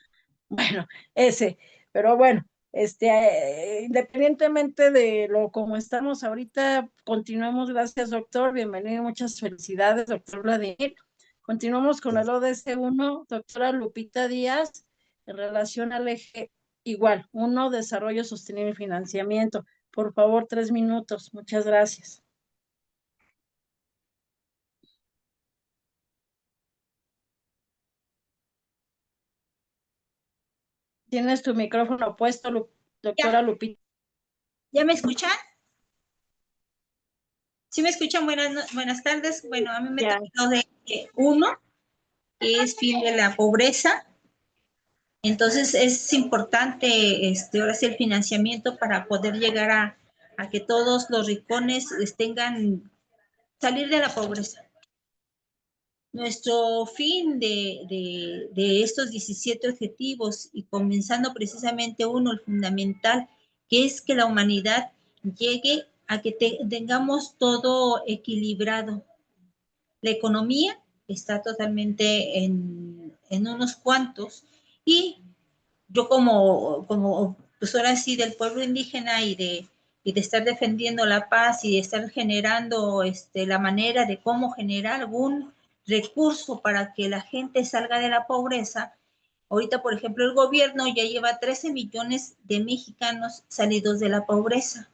Bueno, ese, pero bueno, independientemente de lo como estamos ahorita, continuamos, gracias doctor, bienvenido, muchas felicidades, doctor Vladimir. Continuamos con el ODS 1, doctora Lupita Díaz, en relación al eje igual, 1, desarrollo sostenible y financiamiento. Por favor, 3 minutos, muchas gracias. Tienes tu micrófono puesto, doctora Lupita. ¿Ya me escuchan? ¿Sí me escuchan? Buenas tardes. Bueno, a mí me toca lo de 1, que es fin de la pobreza. Entonces es importante ahora sí el financiamiento para poder llegar a que todos los rincones tengan salir de la pobreza. Nuestro fin de estos 17 objetivos, y comenzando precisamente uno, el fundamental, que es que la humanidad llegue a que tengamos todo equilibrado. La economía está totalmente en unos cuantos, y yo como pues ahora sí del pueblo indígena y de estar defendiendo la paz y de estar generando la manera de cómo generar algún recurso para que la gente salga de la pobreza. Ahorita, por ejemplo, el gobierno ya lleva 13 millones de mexicanos salidos de la pobreza.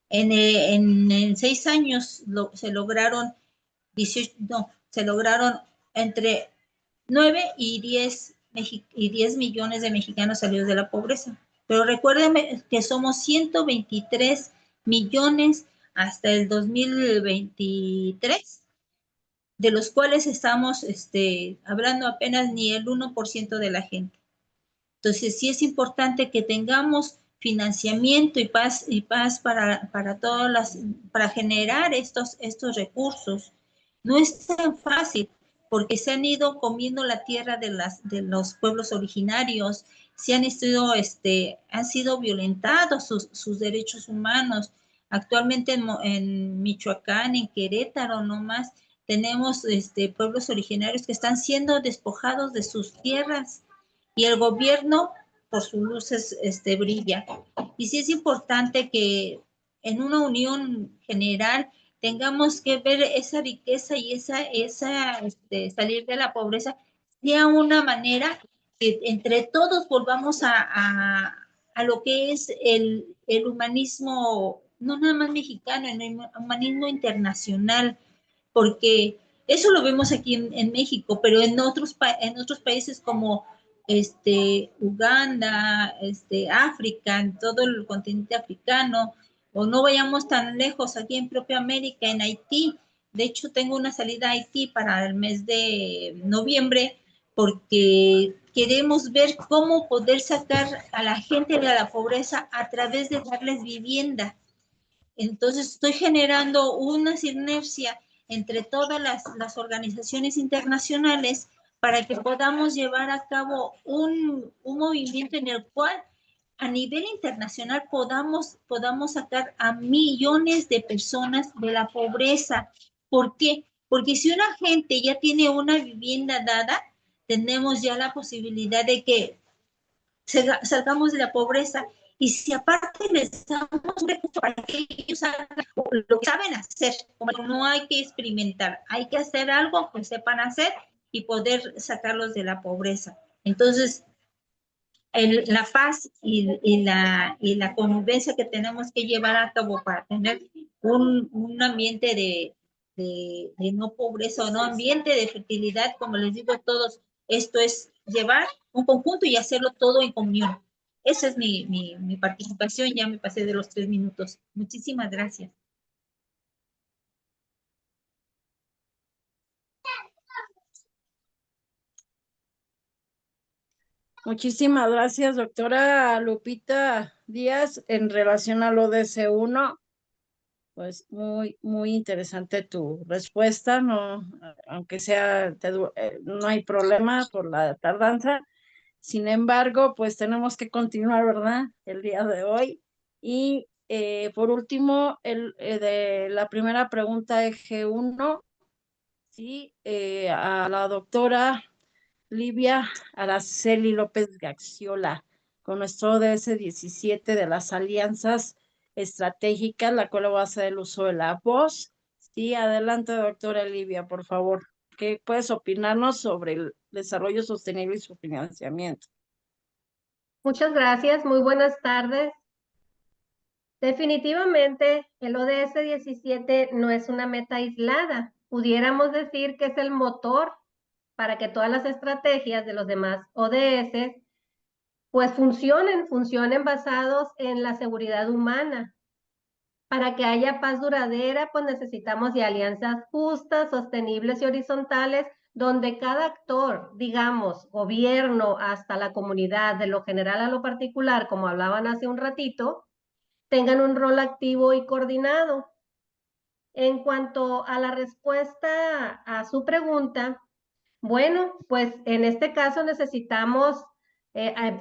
En 6 años se lograron entre 9 y 10 millones de mexicanos salidos de la pobreza. Pero recuérdenme que somos 123 millones hasta el 2023, de los cuales estamos hablando apenas ni el 1% de la gente. Entonces sí es importante que tengamos financiamiento y paz para generar estos recursos. No es tan fácil porque se han ido comiendo la tierra de los pueblos originarios, han sido violentados sus derechos humanos. Actualmente en Michoacán, en Querétaro nomás, tenemos pueblos originarios que están siendo despojados de sus tierras, y el gobierno por sus luces brilla. Y sí es importante que en una unión general tengamos que ver esa riqueza y esa salir de la pobreza sea una manera que entre todos volvamos a lo que es el humanismo, no nada más mexicano, el humanismo internacional, porque eso lo vemos aquí en México, pero en otros países como Uganda, África, en todo el continente africano, o no vayamos tan lejos, aquí en propia América, en Haití. De hecho, tengo una salida a Haití para el mes de noviembre, porque queremos ver cómo poder sacar a la gente de la pobreza a través de darles vivienda. Entonces, estoy generando una sinergia entre todas las organizaciones internacionales para que podamos llevar a cabo un movimiento en el cual a nivel internacional podamos sacar a millones de personas de la pobreza. ¿Por qué? Porque si una gente ya tiene una vivienda dada, tenemos ya la posibilidad de que salgamos de la pobreza. Y si aparte les damos un recurso para que ellos hagan lo que saben hacer, como no hay que experimentar, hay que hacer algo que sepan hacer y poder sacarlos de la pobreza. Entonces, la paz y la convivencia que tenemos que llevar a cabo para tener un ambiente de no pobreza o no ambiente de fertilidad, como les digo a todos, esto es llevar un conjunto y hacerlo todo en comunión. Esa es mi participación, ya me pasé de los 3 minutos. Muchísimas gracias. Muchísimas gracias, doctora Lupita Díaz. En relación a lo de C1, pues muy interesante tu respuesta, no, aunque sea, no hay problema por la tardanza. Sin embargo, pues tenemos que continuar, ¿verdad? El día de hoy. Y por último, de la primera pregunta de G1, sí, a la doctora Livia Araceli López Gaxiola, con nuestro ODS 17 de las alianzas estratégicas, la cual va a hacer el uso de la voz. Sí, adelante, doctora Livia, por favor. ¿Qué puedes opinarnos sobre el desarrollo sostenible y su financiamiento? Muchas gracias, muy buenas tardes. Definitivamente, el ODS 17 no es una meta aislada. Pudiéramos decir que es el motor para que todas las estrategias de los demás ODS pues funcionen basados en la seguridad humana. Para que haya paz duradera, pues necesitamos de alianzas justas, sostenibles y horizontales, donde cada actor, digamos, gobierno hasta la comunidad, de lo general a lo particular, como hablaban hace un ratito, tengan un rol activo y coordinado. En cuanto a la respuesta a su pregunta, bueno, pues en este caso necesitamos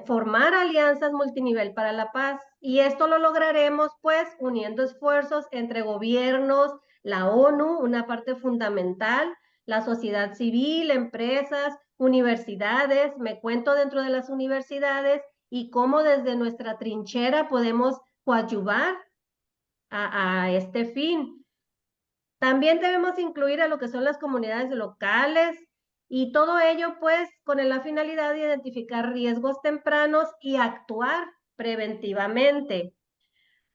formar alianzas multinivel para la paz y esto lo lograremos pues uniendo esfuerzos entre gobiernos, la ONU, una parte fundamental, la sociedad civil, empresas, universidades, me cuento dentro de las universidades y cómo desde nuestra trinchera podemos coadyuvar a este fin. También debemos incluir a lo que son las comunidades locales y todo ello pues con la finalidad de identificar riesgos tempranos y actuar preventivamente.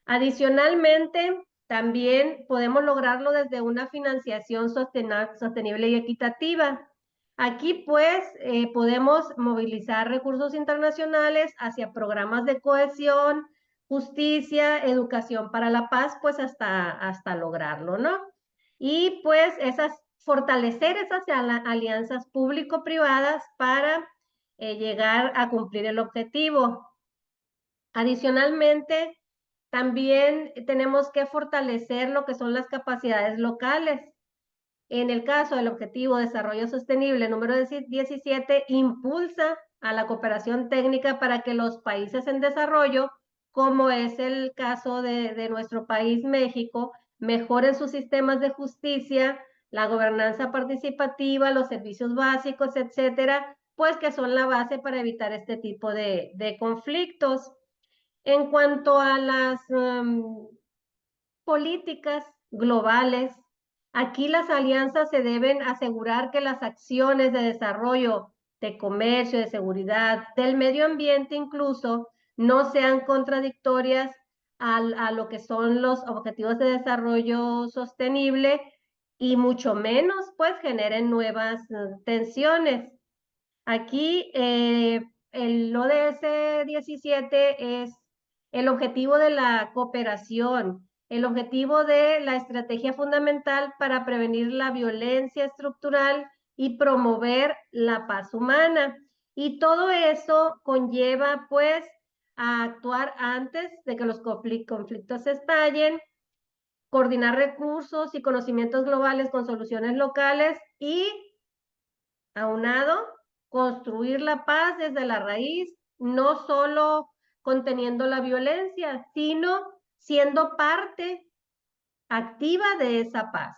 Adicionalmente, también podemos lograrlo desde una financiación sostenible y equitativa. Aquí pues podemos movilizar recursos internacionales hacia programas de cohesión, justicia, educación para la paz, pues hasta lograrlo, ¿no? Y pues fortalecer esas alianzas público-privadas para llegar a cumplir el objetivo. Adicionalmente, también tenemos que fortalecer lo que son las capacidades locales. En el caso del Objetivo de Desarrollo Sostenible número 17, impulsa a la cooperación técnica para que los países en desarrollo, como es el caso de nuestro país, México, mejoren sus sistemas de justicia, la gobernanza participativa, los servicios básicos, etcétera, pues que son la base para evitar este tipo de conflictos. En cuanto a las políticas globales, aquí las alianzas se deben asegurar que las acciones de desarrollo, de comercio, de seguridad, del medio ambiente incluso, no sean contradictorias a lo que son los objetivos de desarrollo sostenible y mucho menos pues generen nuevas tensiones. Aquí el ODS 17 es el objetivo de la cooperación, el objetivo de la estrategia fundamental para prevenir la violencia estructural y promover la paz humana. Y todo eso conlleva pues a actuar antes de que los conflictos estallen, coordinar recursos y conocimientos globales con soluciones locales y aunado, construir la paz desde la raíz, no solo conteniendo la violencia, sino siendo parte activa de esa paz.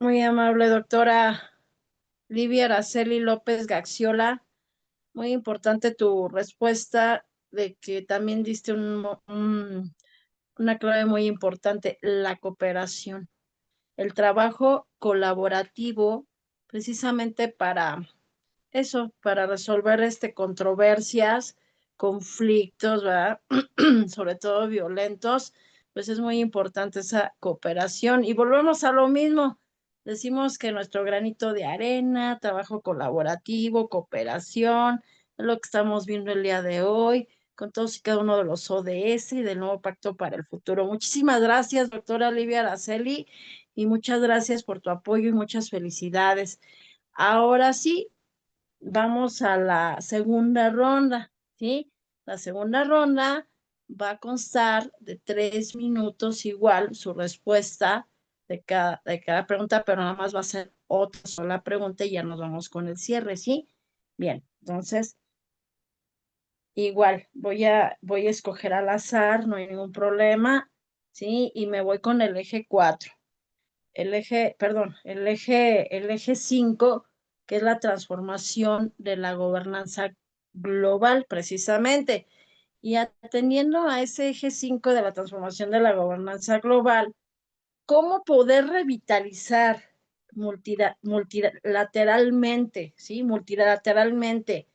Muy amable, doctora Livia Araceli López Gaxiola. muy importante tu respuesta de que también diste una clave muy importante, la cooperación, el trabajo colaborativo, precisamente para eso, para resolver controversias, conflictos, ¿verdad? Sobre todo violentos, pues es muy importante esa cooperación. Y volvemos a lo mismo. Decimos que nuestro granito de arena, trabajo colaborativo, cooperación, es lo que estamos viendo el día de hoy, con todos y cada uno de los ODS y del nuevo Pacto para el Futuro. Muchísimas gracias, doctora Livia Araceli, y muchas gracias por tu apoyo y muchas felicidades. Ahora sí, vamos a la segunda ronda, ¿sí? La segunda ronda va a constar de 3 minutos igual su respuesta de cada pregunta, pero nada más va a ser otra sola pregunta y ya nos vamos con el cierre, ¿sí? Bien, entonces, igual, voy a escoger al azar, no hay ningún problema, ¿sí? Y me voy con el eje 4. El eje 5, que es la transformación de la gobernanza global, precisamente. Y atendiendo a ese eje 5 de la transformación de la gobernanza global, ¿cómo poder revitalizar multilateralmente, ¿sí? Multilateralmente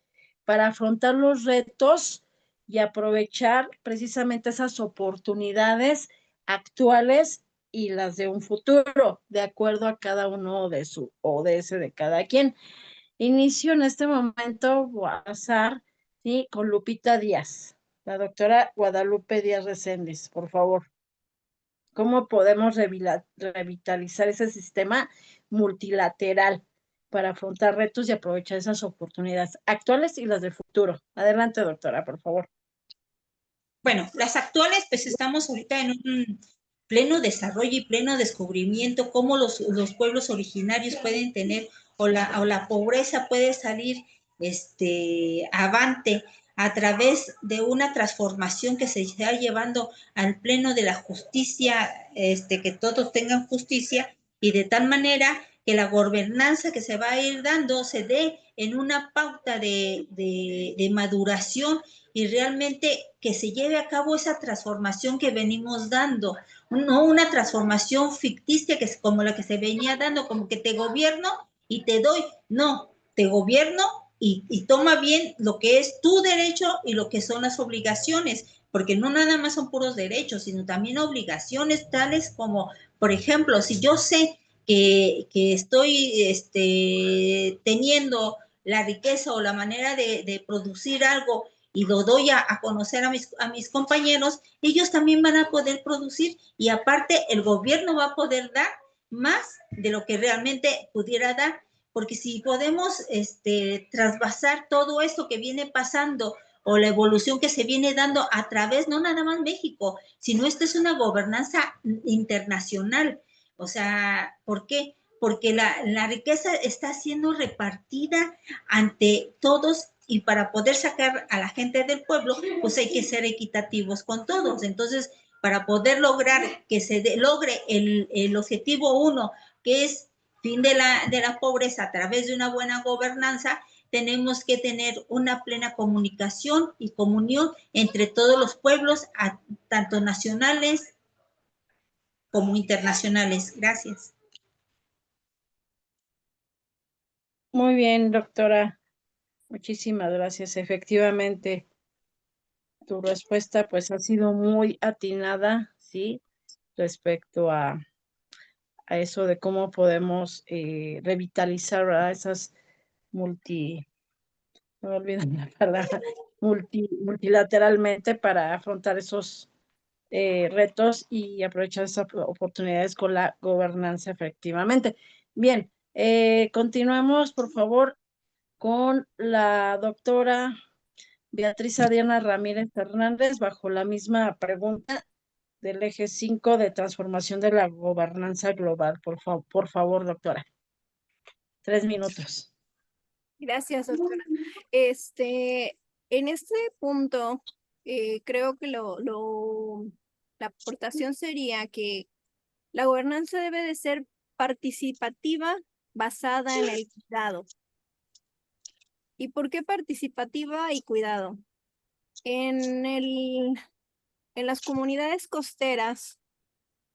para afrontar los retos y aprovechar precisamente esas oportunidades actuales y las de un futuro, de acuerdo a cada uno de su ODS de cada quien? Inicio en este momento, voy a pasar, ¿sí? Con Lupita Díaz, la doctora Guadalupe Díaz Recendis, por favor. ¿Cómo podemos revitalizar ese sistema multilateral para afrontar retos y aprovechar esas oportunidades actuales y las del futuro? Adelante, doctora, por favor. Bueno, las actuales, pues estamos ahorita en un pleno desarrollo y pleno descubrimiento, cómo los pueblos originarios pueden tener, o la pobreza puede salir avante a través de una transformación que se está llevando al pleno de la justicia, que todos tengan justicia, y de tal manera que la gobernanza que se va a ir dando se dé en una pauta de maduración, y realmente que se lleve a cabo esa transformación que venimos dando, no una transformación ficticia que es como la que se venía dando, como que te gobierno y te doy, no, te gobierno y toma bien lo que es tu derecho y lo que son las obligaciones, porque no nada más son puros derechos, sino también obligaciones tales como, por ejemplo, si yo sé que estoy teniendo la riqueza o la manera de producir algo y lo doy a conocer a mis compañeros, ellos también van a poder producir, y aparte el gobierno va a poder dar más de lo que realmente pudiera dar, porque si podemos trasvasar todo esto que viene pasando o la evolución que se viene dando a través, no nada más México, sino esta es una gobernanza internacional. O sea, ¿por qué? Porque la riqueza está siendo repartida ante todos, y para poder sacar a la gente del pueblo, pues hay que ser equitativos con todos. Entonces, para poder lograr que se logre el objetivo 1, que es fin de la pobreza a través de una buena gobernanza, tenemos que tener una plena comunicación y comunión entre todos los pueblos, tanto nacionales como internacionales. Gracias. Muy bien, doctora. Muchísimas gracias. Efectivamente, tu respuesta pues ha sido muy atinada, ¿sí? Respecto a eso de cómo podemos revitalizar, ¿verdad? Esas no me olvido la palabra, multilateralmente para afrontar esos retos y aprovechar esas oportunidades con la gobernanza, efectivamente. Bien, continuamos, por favor, con la doctora Beatriz Adriana Ramírez Hernández, bajo la misma pregunta del eje 5 de transformación de la gobernanza global. Por favor, doctora. 3 minutos. Gracias, doctora. En este punto, creo que la aportación sería que la gobernanza debe de ser participativa, basada en el cuidado. ¿Y por qué participativa y cuidado? En las comunidades costeras,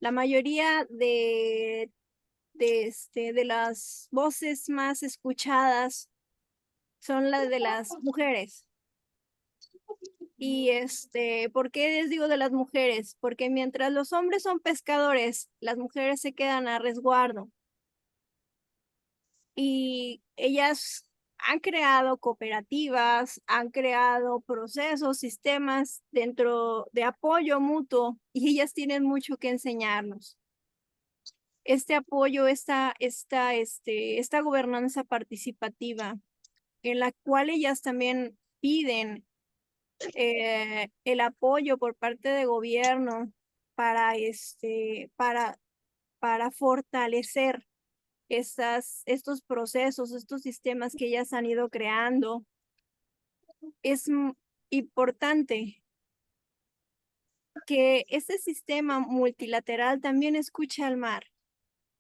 la mayoría de las voces más escuchadas son las de las mujeres. Y ¿por qué les digo de las mujeres? Porque mientras los hombres son pescadores, las mujeres se quedan a resguardo. Y ellas han creado cooperativas, han creado procesos, sistemas dentro de apoyo mutuo y ellas tienen mucho que enseñarnos. Este apoyo, esta gobernanza participativa, en la cual ellas también piden el apoyo por parte de gobierno para, para fortalecer estos procesos, estos sistemas que ellas han ido creando. Es importante que este sistema multilateral también escuche al mar.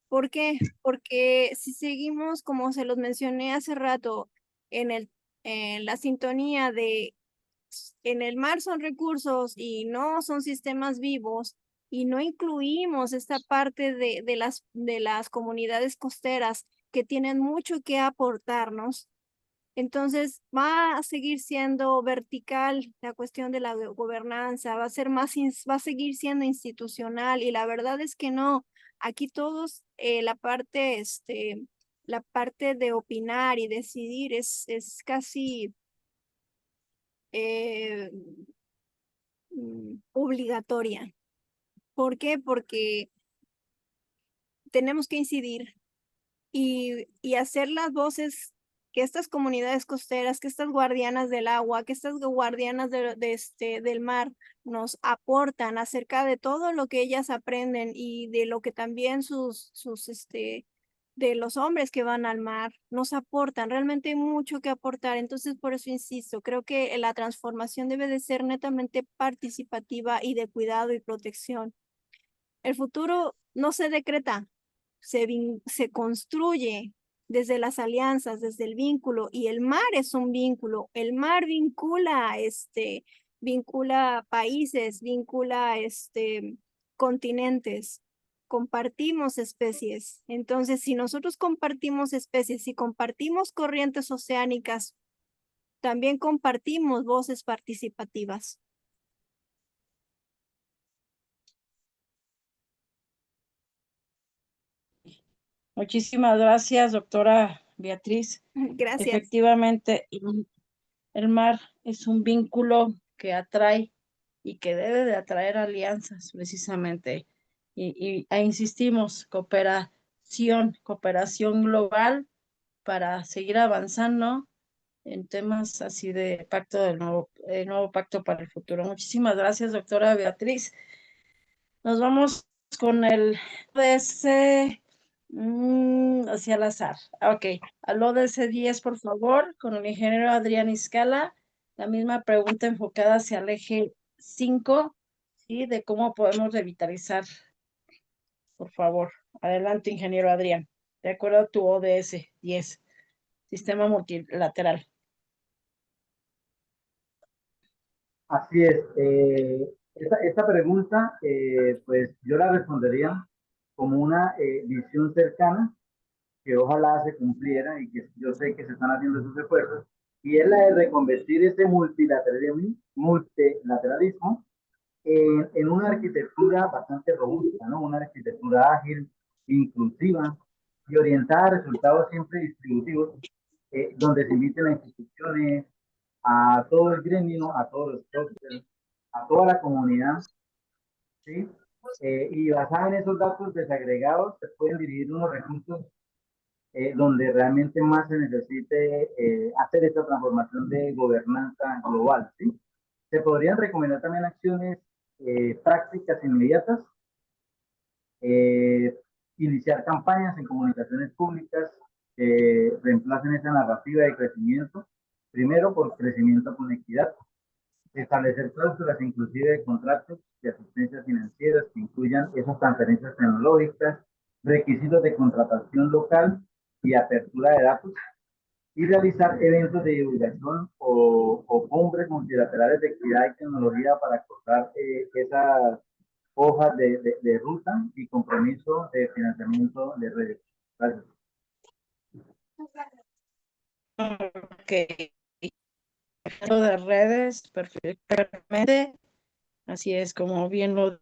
¿Por qué? Porque si seguimos, como se los mencioné hace rato, en la sintonía de en el mar son recursos y no son sistemas vivos, y no incluimos esta parte de las comunidades costeras que tienen mucho que aportarnos, entonces va a seguir siendo vertical la cuestión de la gobernanza, va a ser va a seguir siendo institucional, y la verdad es que no. Aquí todos, la parte de opinar y decidir es casi obligatoria. ¿Por qué? Porque tenemos que incidir y hacer las voces que estas comunidades costeras, que estas guardianas del agua, que estas guardianas del mar nos aportan acerca de todo lo que ellas aprenden y de lo que también de los hombres que van al mar nos aportan. Realmente hay mucho que aportar. Entonces, por eso insisto, creo que la transformación debe de ser netamente participativa y de cuidado y protección. El futuro no se decreta, se construye desde las alianzas, desde el vínculo, y el mar es un vínculo. El mar vincula países, vincula continentes, compartimos especies. Entonces, si nosotros compartimos especies y compartimos corrientes oceánicas, también compartimos voces participativas. Muchísimas gracias, doctora Beatriz. Gracias. Efectivamente, el mar es un vínculo que atrae y que debe de atraer alianzas, precisamente. Insistimos, cooperación global para seguir avanzando en temas así de pacto del nuevo pacto para el futuro. Muchísimas gracias, doctora Beatriz. Nos vamos con el ODS hacia el azar. Ok, al ODS 10, por favor, con el ingeniero Adrián Iscala. La misma pregunta enfocada hacia el eje 5, ¿sí? De cómo podemos revitalizar. Por favor, adelante, ingeniero Adrián. De acuerdo a tu ODS 10, sistema multilateral. Así es. Esta pregunta, pues yo la respondería como una visión cercana que ojalá se cumpliera y que yo sé que se están haciendo esos esfuerzos, y es la de reconvertir ese multilateralismo en una arquitectura bastante robusta, ¿no? Una arquitectura ágil, inclusiva y orientada a resultados siempre distributivos, donde se inviten a instituciones, a todo el gremio, a todos los clusters, a toda la comunidad, ¿sí? Y basada en esos datos desagregados, se pueden dirigir unos recursos donde realmente más se necesite hacer esta transformación de gobernanza global, ¿sí? Se podrían recomendar también acciones prácticas inmediatas, iniciar campañas en comunicaciones públicas que reemplacen esa narrativa de crecimiento, primero por crecimiento con equidad, establecer cláusulas inclusive de contratos de asistencia financiera que incluyan esas transferencias tecnológicas, requisitos de contratación local y apertura de datos, y realizar eventos de divulgación o cumbres multilaterales de equidad y tecnología para acordar esas hojas de ruta y compromiso de financiamiento de redes. Gracias. Ok. De redes, perfectamente. Así es, como bien lo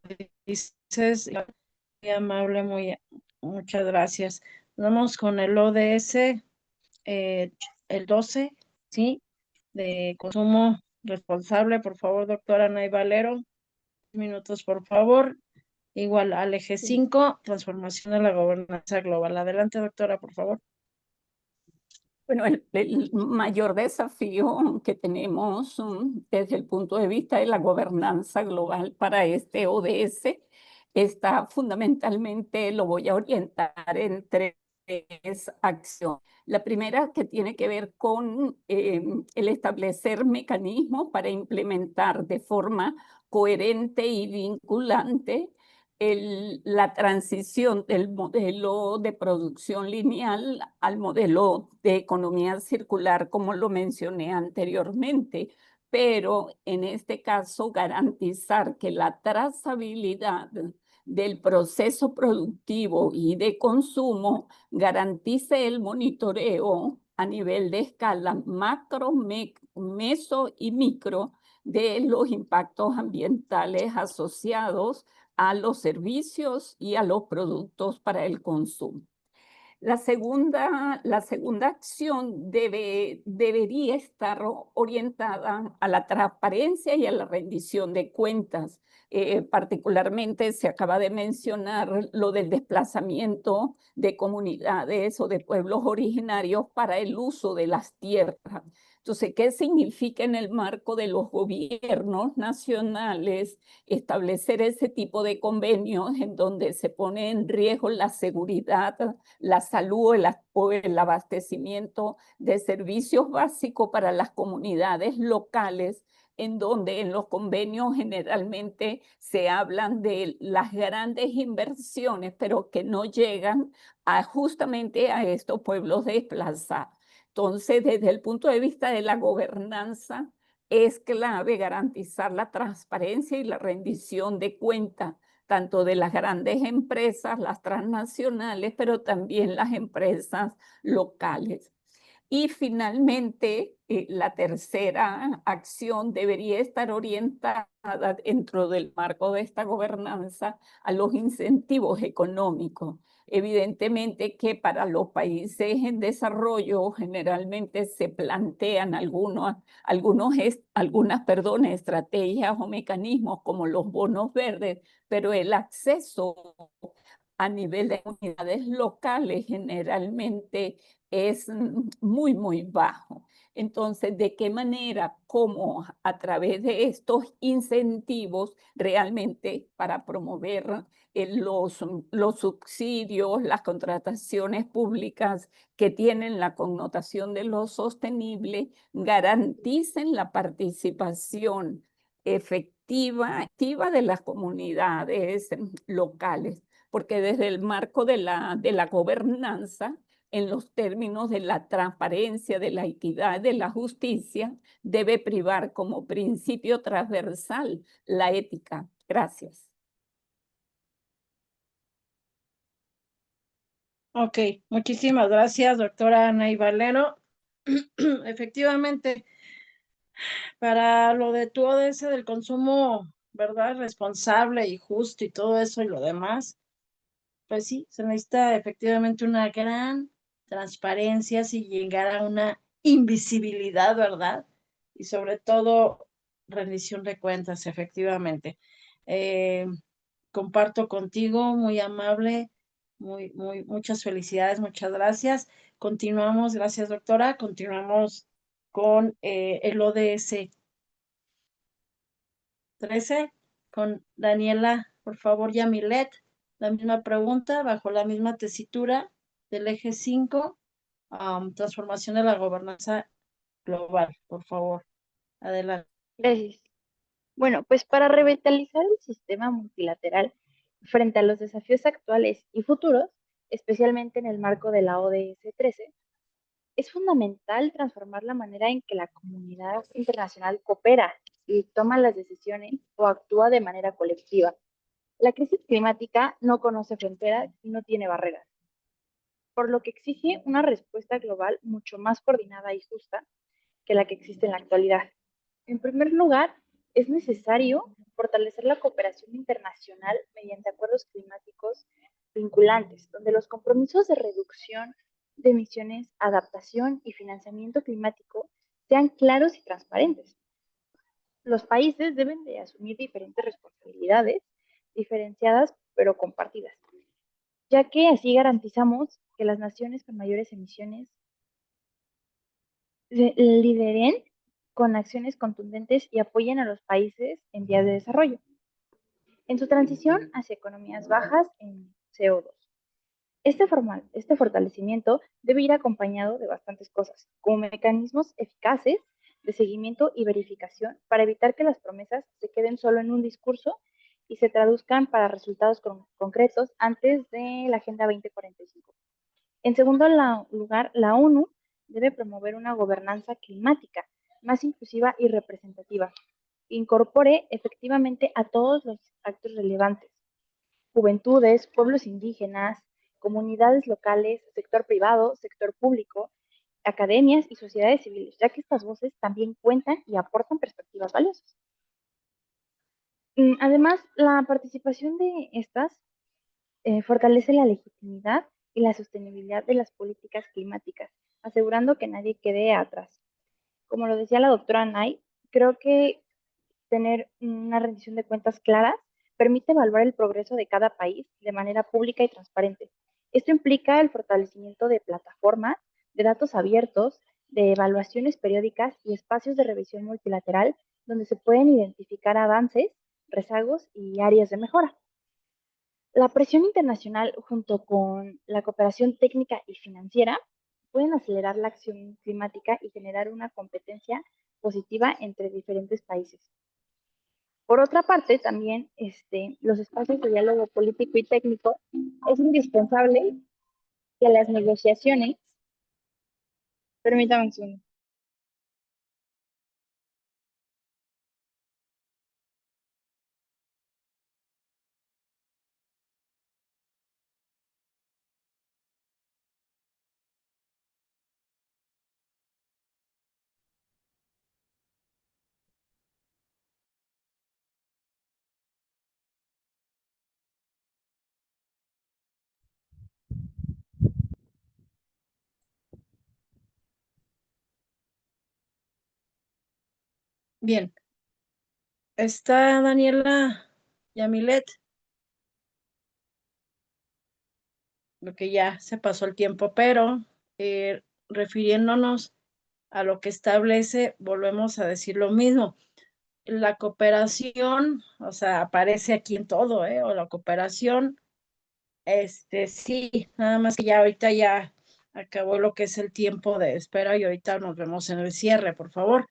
dices, muy amable, muchas gracias. Vamos con el ODS, el 12, ¿sí? De consumo responsable, por favor, doctora Nay Valero. Minutos, por favor. Igual al eje 5, transformación de la gobernanza global. Adelante, doctora, por favor. Bueno, el mayor desafío que tenemos desde el punto de vista de la gobernanza global para este ODS está fundamentalmente, lo voy a orientar en tres acciones. La primera que tiene que ver con el establecer mecanismos para implementar de forma coherente y vinculante la transición del modelo de producción lineal al modelo de economía circular, como lo mencioné anteriormente, pero en este caso garantizar que la trazabilidad del proceso productivo y de consumo garantice el monitoreo a nivel de escala macro, meso y micro de los impactos ambientales asociados a los servicios y a los productos para el consumo. La segunda acción debería estar orientada a la transparencia y a la rendición de cuentas. Particularmente se acaba de mencionar lo del desplazamiento de comunidades o de pueblos originarios para el uso de las tierras. Entonces, ¿qué significa en el marco de los gobiernos nacionales establecer ese tipo de convenios en donde se pone en riesgo la seguridad, la salud o el abastecimiento de servicios básicos para las comunidades locales, en donde en los convenios generalmente se hablan de las grandes inversiones, pero que no llegan justamente a estos pueblos desplazados? Entonces, desde el punto de vista de la gobernanza, es clave garantizar la transparencia y la rendición de cuentas, tanto de las grandes empresas, las transnacionales, pero también las empresas locales. Y finalmente, la tercera acción debería estar orientada dentro del marco de esta gobernanza a los incentivos económicos. Evidentemente que para los países en desarrollo generalmente se plantean algunas estrategias o mecanismos como los bonos verdes, pero el acceso a nivel de comunidades locales generalmente es muy, muy bajo. Entonces, ¿de qué manera, cómo a través de estos incentivos realmente para promover los subsidios, las contrataciones públicas que tienen la connotación de lo sostenible, garanticen la participación efectiva de las comunidades locales? Porque desde el marco de la gobernanza, en los términos de la transparencia, de la equidad, de la justicia, debe privar como principio transversal la ética. Gracias. Ok, muchísimas gracias, doctora Nay Valero. Efectivamente, para lo de tu ODS del consumo, ¿verdad? Responsable y justo y todo eso y lo demás, pues sí, se necesita efectivamente una gran transparencia sin llegar a una invisibilidad, ¿verdad? Y sobre todo rendición de cuentas, efectivamente. Eh, Comparto contigo, muy amable, muchas felicidades, muchas gracias. Continuamos, gracias doctora, continuamos con el ODS 13, con Daniela, por favor, Yamilet, la misma pregunta, bajo la misma tesitura del eje 5, transformación de la gobernanza global, por favor, adelante. Gracias. Bueno, pues para revitalizar el sistema multilateral frente a los desafíos actuales y futuros, especialmente en el marco de la ODS 13, Es fundamental transformar la manera en que la comunidad internacional coopera y toma las decisiones o actúa de manera colectiva. La crisis climática no conoce fronteras y no tiene barreras, por lo que exige una respuesta global mucho más coordinada y justa que la que existe en la actualidad. En primer lugar, es necesario fortalecer la cooperación internacional mediante acuerdos climáticos vinculantes, donde los compromisos de reducción de emisiones, adaptación y financiamiento climático sean claros y transparentes. Los países deben de asumir diferentes responsabilidades, diferenciadas pero compartidas, ya que así garantizamos que las naciones con mayores emisiones lideren con acciones contundentes y apoyen a los países en vías de desarrollo en su transición hacia economías bajas en CO2. Este fortalecimiento debe ir acompañado de bastantes cosas, como mecanismos eficaces de seguimiento y verificación para evitar que las promesas se queden solo en un discurso y se traduzcan para resultados concretos antes de la Agenda 2045. En segundo lugar, la ONU debe promover una gobernanza climática más inclusiva y representativa, que incorpore efectivamente a todos los actores relevantes, juventudes, pueblos indígenas, comunidades locales, sector privado, sector público, academias y sociedades civiles, ya que estas voces también cuentan y aportan perspectivas valiosas. Además, la participación de estas fortalece la legitimidad y la sostenibilidad de las políticas climáticas, asegurando que nadie quede atrás. Como lo decía la doctora Nay, creo que tener una rendición de cuentas claras permite evaluar el progreso de cada país de manera pública y transparente. Esto implica el fortalecimiento de plataformas, de datos abiertos, de evaluaciones periódicas y espacios de revisión multilateral donde se pueden identificar avances, rezagos y áreas de mejora. La presión internacional junto con la cooperación técnica y financiera pueden acelerar la acción climática y generar una competencia positiva entre diferentes países. Por otra parte, también los espacios de diálogo político y técnico es indispensable que las negociaciones, permítanme un segundo. Bien. Está Daniela Yamilet, lo que ya se pasó el tiempo, pero refiriéndonos a lo que establece, volvemos a decir lo mismo. La cooperación, o sea, aparece aquí en todo, o la cooperación, sí, nada más que ya ahorita ya acabó lo que es el tiempo de espera y ahorita nos vemos en el cierre, por favor.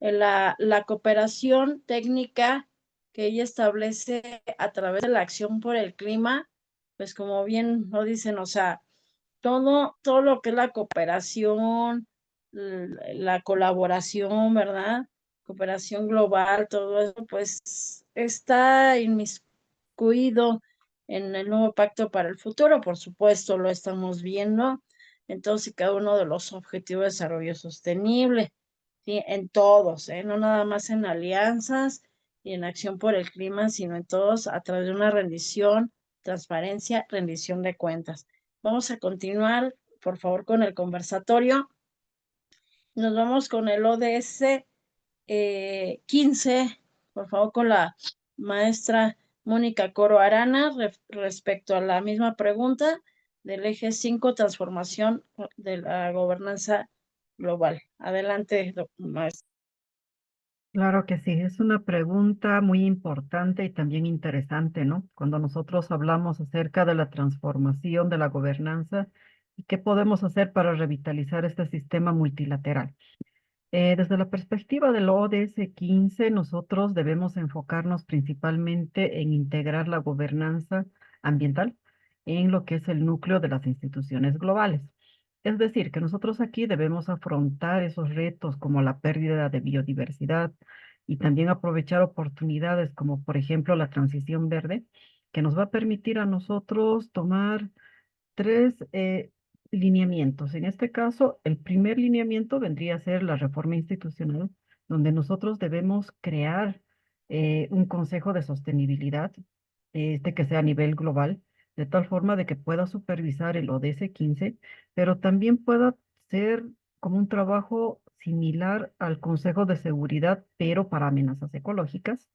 La cooperación técnica que ella establece a través de la acción por el clima, pues como bien lo dicen, o sea, todo lo que es la cooperación, la colaboración, ¿verdad? Cooperación global, todo eso, pues está inmiscuido en el nuevo pacto para el futuro, por supuesto, lo estamos viendo. Entonces, cada uno de los objetivos de desarrollo sostenible, ¿sí? En todos, no nada más en alianzas y en acción por el clima, sino en todos a través de una rendición, transparencia, rendición de cuentas. Vamos a continuar, por favor, con el conversatorio. Nos vamos con el ODS 15, por favor, con la maestra Mónica Coro Arana, respecto a la misma pregunta del eje 5, transformación de la gobernanza global. Adelante, maestra. Claro que sí, es una pregunta muy importante y también interesante, ¿no? Cuando nosotros hablamos acerca de la transformación de la gobernanza y qué podemos hacer para revitalizar este sistema multilateral. Desde la perspectiva del ODS 15, nosotros debemos enfocarnos principalmente en integrar la gobernanza ambiental en lo que es el núcleo de las instituciones globales. Es decir, que nosotros aquí debemos afrontar esos retos como la pérdida de biodiversidad y también aprovechar oportunidades como por ejemplo la transición verde, que nos va a permitir a nosotros tomar tres lineamientos. En este caso, el primer lineamiento vendría a ser la reforma institucional, donde nosotros debemos crear un consejo de sostenibilidad, que sea a nivel global, de tal forma de que pueda supervisar el ODS 15, pero también pueda ser como un trabajo similar al Consejo de Seguridad, pero para amenazas ecológicas.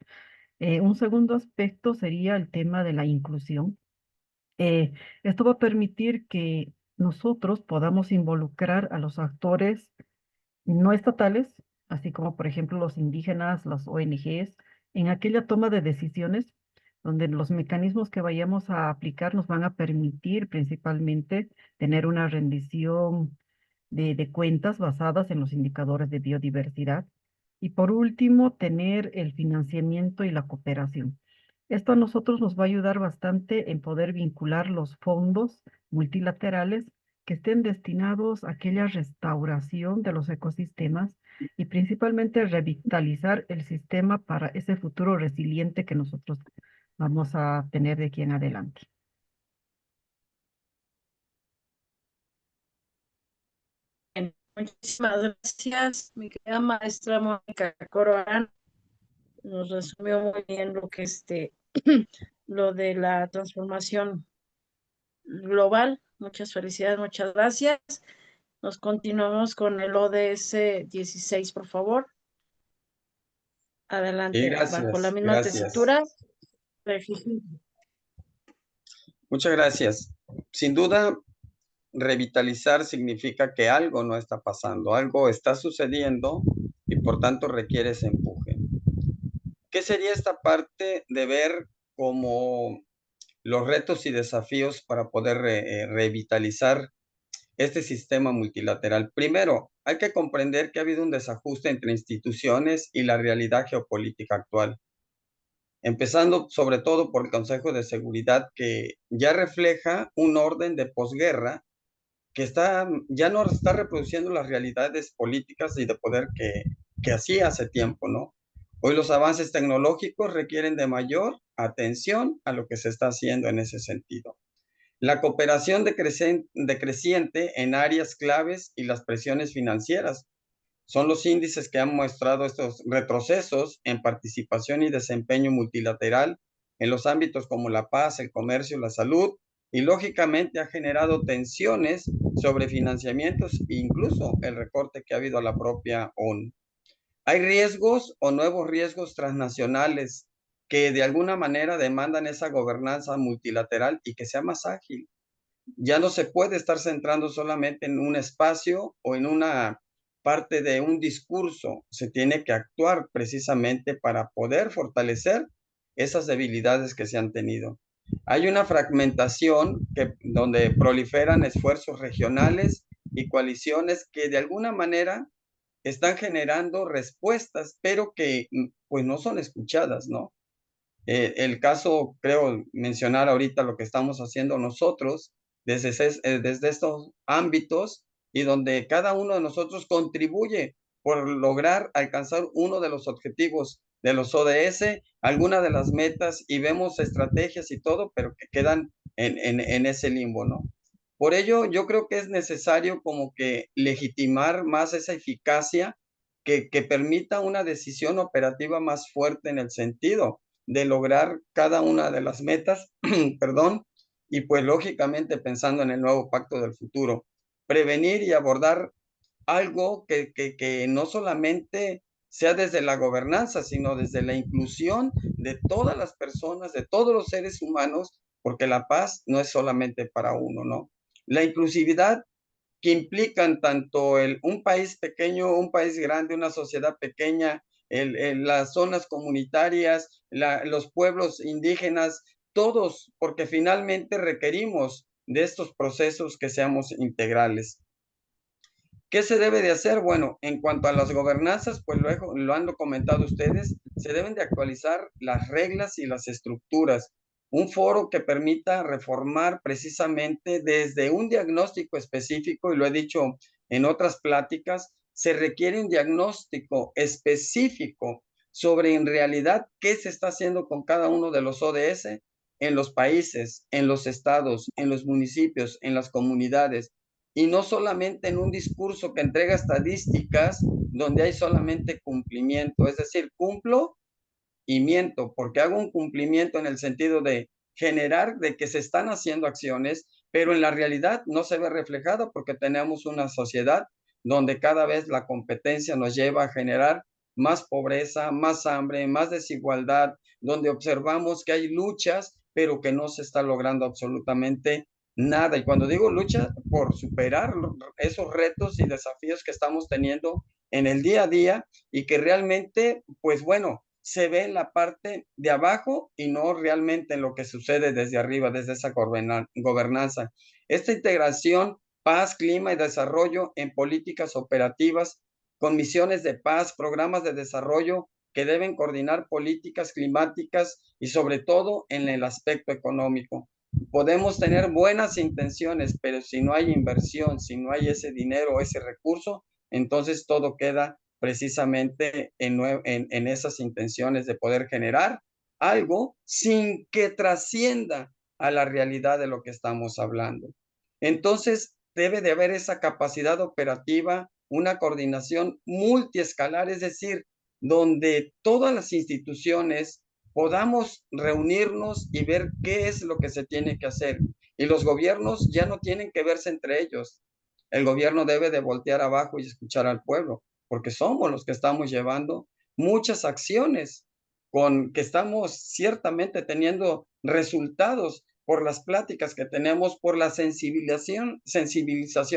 Un segundo aspecto sería el tema de la inclusión. eh, Esto va a permitir que nosotros podamos involucrar a los actores no estatales, así como por ejemplo los indígenas, las ONGs, en aquella toma de decisiones donde los mecanismos que vayamos a aplicar nos van a permitir principalmente tener una rendición de cuentas basadas en los indicadores de biodiversidad. Y por último, tener el financiamiento y la cooperación. Esto a nosotros nos va a ayudar bastante en poder vincular los fondos multilaterales que estén destinados a aquella restauración de los ecosistemas y principalmente revitalizar el sistema para ese futuro resiliente que nosotros vamos a tener de aquí en adelante. Muchísimas gracias, mi querida maestra Mónica Corbalán. Nos resumió muy bien lo que lo de la transformación global. Muchas felicidades, muchas gracias. Nos continuamos con el ODS 16, por favor. Adelante, bajo la misma tesitura. Muchas gracias. Sin duda, revitalizar significa que algo no está pasando, algo está sucediendo y por tanto requiere ese empuje. ¿Qué sería esta parte de ver como los retos y desafíos para poder revitalizar este sistema multilateral? Primero, hay que comprender que ha habido un desajuste entre instituciones y la realidad geopolítica actual, empezando sobre todo por el Consejo de Seguridad, que ya refleja un orden de posguerra que ya no está reproduciendo las realidades políticas y de poder que hacía hace tiempo, ¿no? Hoy los avances tecnológicos requieren de mayor atención a lo que se está haciendo en ese sentido. La cooperación decreciente en áreas claves y las presiones financieras son los índices que han mostrado estos retrocesos en participación y desempeño multilateral en los ámbitos como la paz, el comercio, la salud, y lógicamente ha generado tensiones sobre financiamientos e incluso el recorte que ha habido a la propia ONU. Hay riesgos o nuevos riesgos transnacionales que de alguna manera demandan esa gobernanza multilateral y que sea más ágil. Ya no se puede estar centrando solamente en un espacio o en una parte de un discurso. Se tiene que actuar precisamente para poder fortalecer esas debilidades que se han tenido. Hay una fragmentación donde proliferan esfuerzos regionales y coaliciones que de alguna manera están generando respuestas, pero que pues no son escuchadas, ¿no? El caso, creo mencionar ahorita lo que estamos haciendo nosotros desde estos ámbitos y donde cada uno de nosotros contribuye por lograr alcanzar uno de los objetivos de los ODS, alguna de las metas y vemos estrategias y todo, pero que quedan en ese limbo, ¿no? Por ello, yo creo que es necesario como que legitimar más esa eficacia que permita una decisión operativa más fuerte en el sentido de lograr cada una de las metas, perdón, y pues lógicamente pensando en el nuevo pacto del futuro, prevenir y abordar algo que no solamente sea desde la gobernanza, sino desde la inclusión de todas las personas, de todos los seres humanos, porque la paz no es solamente para uno, ¿no? La inclusividad que implican tanto un país pequeño, un país grande, una sociedad pequeña, las zonas comunitarias, los pueblos indígenas, todos, porque finalmente requerimos de estos procesos que seamos integrales. ¿Qué se debe de hacer? Bueno, en cuanto a las gobernanzas, pues lo han comentado ustedes, se deben de actualizar las reglas y las estructuras, un foro que permita reformar precisamente desde un diagnóstico específico, y lo he dicho en otras pláticas, se requiere un diagnóstico específico sobre en realidad qué se está haciendo con cada uno de los ODS en los países, en los estados, en los municipios, en las comunidades, y no solamente en un discurso que entrega estadísticas donde hay solamente cumplimiento, es decir, cumplo y miento, porque hago un cumplimiento en el sentido de generar de que se están haciendo acciones, pero en la realidad no se ve reflejado porque tenemos una sociedad donde cada vez la competencia nos lleva a generar más pobreza, más hambre, más desigualdad, donde observamos que hay luchas, pero que no se está logrando absolutamente nada. Y cuando digo lucha, por superar esos retos y desafíos que estamos teniendo en el día a día y que realmente, pues bueno, se ve en la parte de abajo y no realmente en lo que sucede desde arriba, desde esa gobernanza. Esta integración, paz, clima y desarrollo en políticas operativas, con misiones de paz, programas de desarrollo que deben coordinar políticas climáticas y sobre todo en el aspecto económico. Podemos tener buenas intenciones, pero si no hay inversión, si no hay ese dinero, ese recurso, entonces todo queda precisamente en esas intenciones de poder generar algo sin que trascienda a la realidad de lo que estamos hablando. Entonces, debe de haber esa capacidad operativa, una coordinación multiescalar, es decir, donde todas las instituciones podamos reunirnos y ver qué es lo que se tiene que hacer. Y los gobiernos ya no tienen que verse entre ellos. El gobierno debe de voltear abajo y escuchar al pueblo, porque somos los que estamos llevando muchas acciones con que estamos ciertamente teniendo resultados por las pláticas que tenemos, por la sensibilización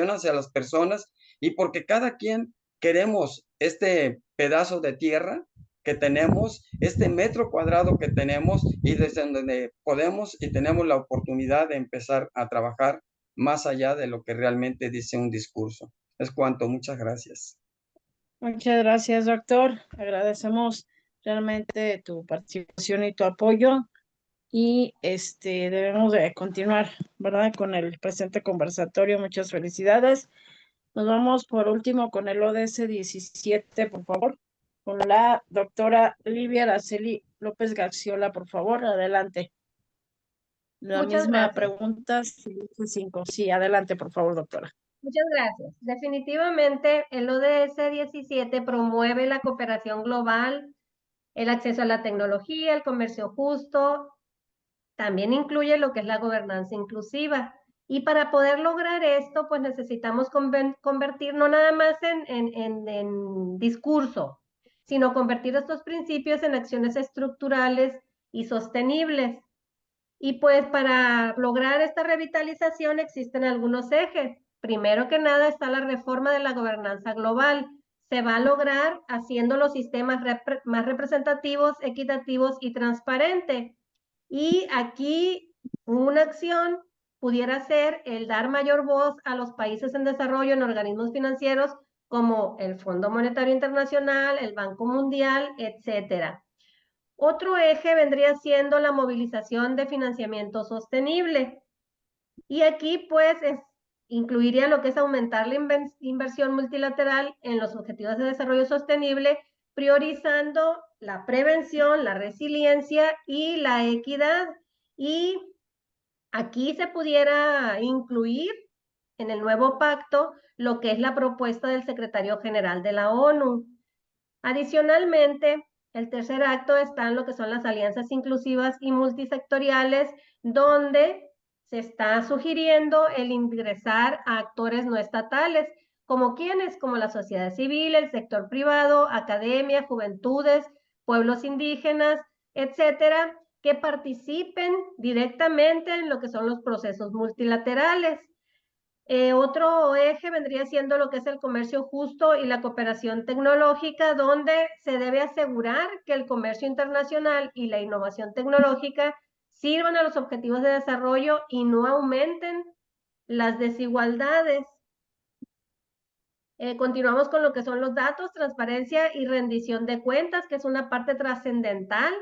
hacia las personas y porque cada quien queremos este pedazo de tierra que tenemos, este metro cuadrado que tenemos y desde donde podemos y tenemos la oportunidad de empezar a trabajar más allá de lo que realmente dice un discurso. Es cuanto, muchas gracias. Muchas gracias, doctor. Agradecemos realmente tu participación y tu apoyo y debemos de continuar, ¿verdad? Con el presente conversatorio. Muchas felicidades. Nos vamos por último con el ODS 17, por favor, con la doctora Livia Araceli López Garciola, por favor, adelante. La Muchas misma gracias. pregunta, 5. Sí, adelante, por favor, doctora. Muchas gracias. Definitivamente, el ODS 17 promueve la cooperación global, el acceso a la tecnología, el comercio justo, también incluye lo que es la gobernanza inclusiva. Y para poder lograr esto, pues necesitamos convertir no nada más en discurso, sino convertir estos principios en acciones estructurales y sostenibles. Y pues para lograr esta revitalización existen algunos ejes. Primero que nada está la reforma de la gobernanza global. Se va a lograr haciendo los sistemas más representativos, equitativos y transparentes. Y aquí una acción pudiera ser el dar mayor voz a los países en desarrollo en organismos financieros como el Fondo Monetario Internacional, el Banco Mundial, etcétera. Otro eje vendría siendo la movilización de financiamiento sostenible. Y aquí pues incluiría lo que es aumentar la inversión multilateral en los objetivos de desarrollo sostenible, priorizando la prevención, la resiliencia y la equidad. Y aquí se pudiera incluir en el nuevo pacto lo que es la propuesta del secretario general de la ONU. Adicionalmente, el tercer acto está en lo que son las alianzas inclusivas y multisectoriales, donde se está sugiriendo el ingresar a actores no estatales, como quienes, como la sociedad civil, el sector privado, academia, juventudes, pueblos indígenas, etcétera, que participen directamente en lo que son los procesos multilaterales. Otro eje vendría siendo lo que es el comercio justo y la cooperación tecnológica, donde se debe asegurar que el comercio internacional y la innovación tecnológica sirvan a los objetivos de desarrollo y no aumenten las desigualdades. Continuamos con lo que son los datos, transparencia y rendición de cuentas, que es una parte trascendental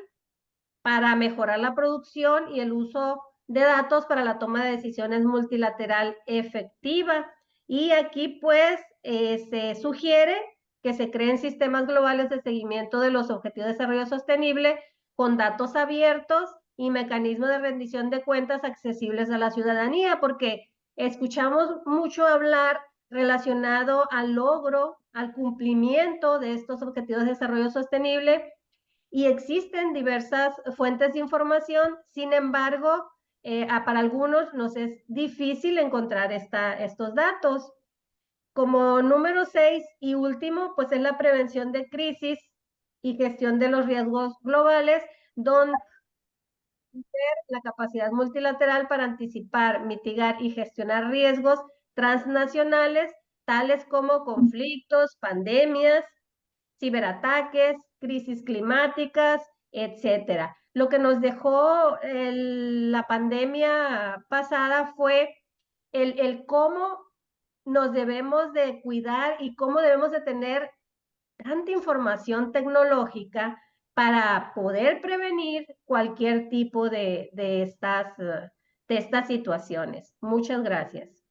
para mejorar la producción y el uso de datos para la toma de decisiones multilateral efectiva. Y aquí pues se sugiere que se creen sistemas globales de seguimiento de los Objetivos de Desarrollo Sostenible con datos abiertos y mecanismos de rendición de cuentas accesibles a la ciudadanía, porque escuchamos mucho hablar relacionado al logro, al cumplimiento de estos Objetivos de Desarrollo Sostenible, y existen diversas fuentes de información. Sin embargo, para algunos nos es difícil encontrar estos datos. Como número 6 y último, pues es la prevención de crisis y gestión de los riesgos globales, donde la capacidad multilateral para anticipar, mitigar y gestionar riesgos transnacionales, tales como conflictos, pandemias, ciberataques, crisis climáticas, etcétera. Lo que nos dejó la pandemia pasada fue el cómo nos debemos de cuidar y cómo debemos de tener tanta información tecnológica para poder prevenir cualquier tipo de estas situaciones. Muchas gracias.